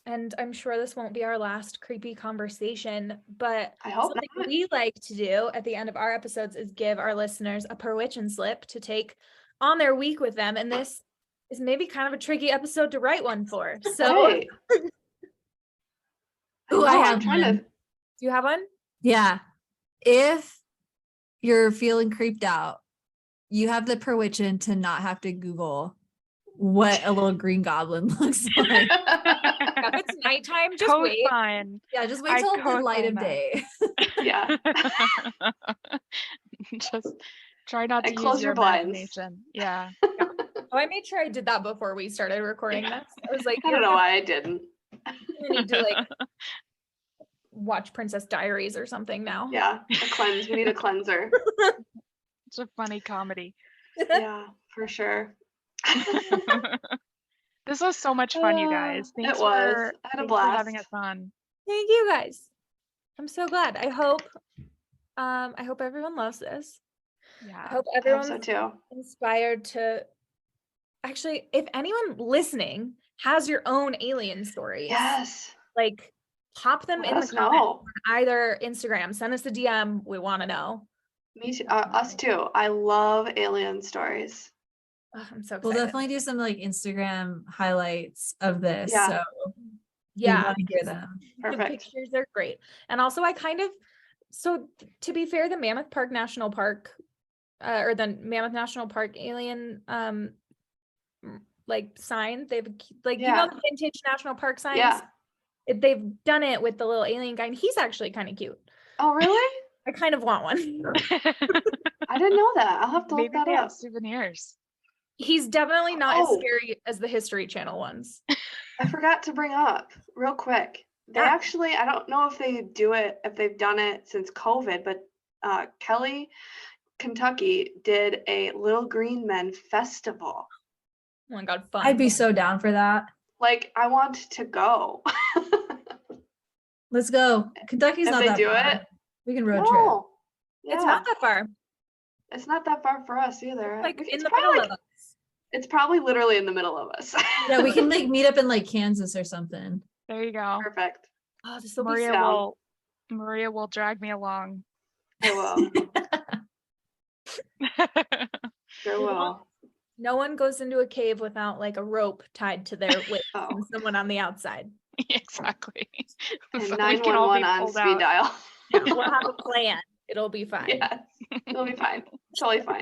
And I'm sure this won't be our last creepy conversation, but I hope something not. we like to do at the end of our episodes is give our listeners a permission slip to take on their week with them. And this is maybe kind of a tricky episode to write one for. So Right. Ooh, I know, have I'm trying one. to. do you have one? Yeah. If you're feeling creeped out, you have the permission to not have to Google what a little green goblin looks like. If it's nighttime, just wait. Fine. Yeah, just wait I till the light of co-sign that. day. Yeah. Just try not to And close use your blinds. imagination. Yeah. Oh, I made sure I did that before we started recording this. I was like, I don't know why I didn't. you need to like watch Princess Diaries or something now. Yeah, a cleanse. We need a cleanser. It's a funny comedy. Yeah, for sure. This was so much fun, you guys. Thanks It was. for, I had a thanks for having blast. us on. Thank you guys. I'm so glad. I hope everyone loves this. I Yeah. hope I hope everyone's so too. inspired to actually, if anyone listening has your own alien stories, Yes. like pop them Let in the us comments know. on either Instagram. Send us a DM. We want to know. Me too. Us too. I love alien stories. Oh, I'm so excited. We'll definitely do some like Instagram highlights of this. Yeah. So we yeah, want to hear them. the Perfect. pictures are great. And also to be fair, the Mammoth Park National Park or the Mammoth National Park alien like sign. They've like Yeah. the vintage national park signs. Yeah. They've done it with the little alien guy, and he's actually kind of cute. Oh, really? I kind of want one. I didn't know that. I'll have to look Maybe that they have up. souvenirs. He's definitely not as Oh. scary as the History Channel ones. I forgot to bring up real quick. They Yeah. actually, I don't know if they've done it since COVID, but Kelly, Kentucky did a Little Green Men festival. Oh my God, fun. I'd be so down for that. Like, I want to go. Let's go. Kentucky's If not they that do far. it? We can road trip. No. It's Yeah. not that far. It's not that far for us either. Like It's in the probably middle of us. It's probably literally in the middle of us. Yeah, we can like meet up in like Kansas or something. There you go. Perfect. Oh, this will be Maria down. will drag me along. I will. Sure will. No one goes into a cave without like a rope tied to their waist Oh. and someone on the outside. Exactly. And So we can all be 911 on pulled speed out. dial. Yeah, we'll have a plan. It'll be fine. Yes. It'll be fine. Totally fine.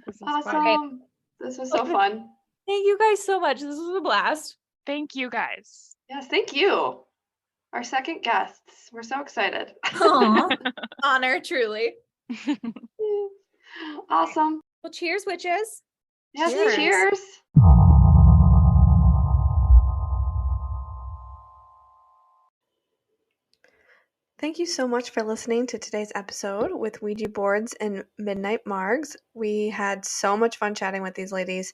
This is Awesome. fun. This was so fun. Thank you guys so much. This was a blast. Thank you guys. Yes, thank you. Our second guests. We're so excited. Aw. Honor, truly. Awesome. Well, cheers, witches. Yes, Cheers. cheers. Thank you so much for listening to today's episode with Ouija boards and Midnight Margs. We had so much fun chatting with these ladies.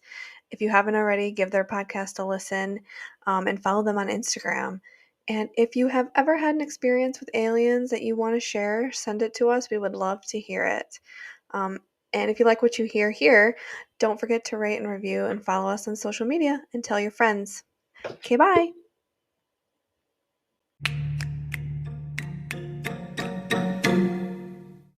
If you haven't already, give their podcast a listen and follow them on Instagram. And if you have ever had an experience with aliens that you want to share, send it to us. We would love to hear it. And if you like what you hear here, don't forget to rate and review and follow us on social media and tell your friends. Okay, bye.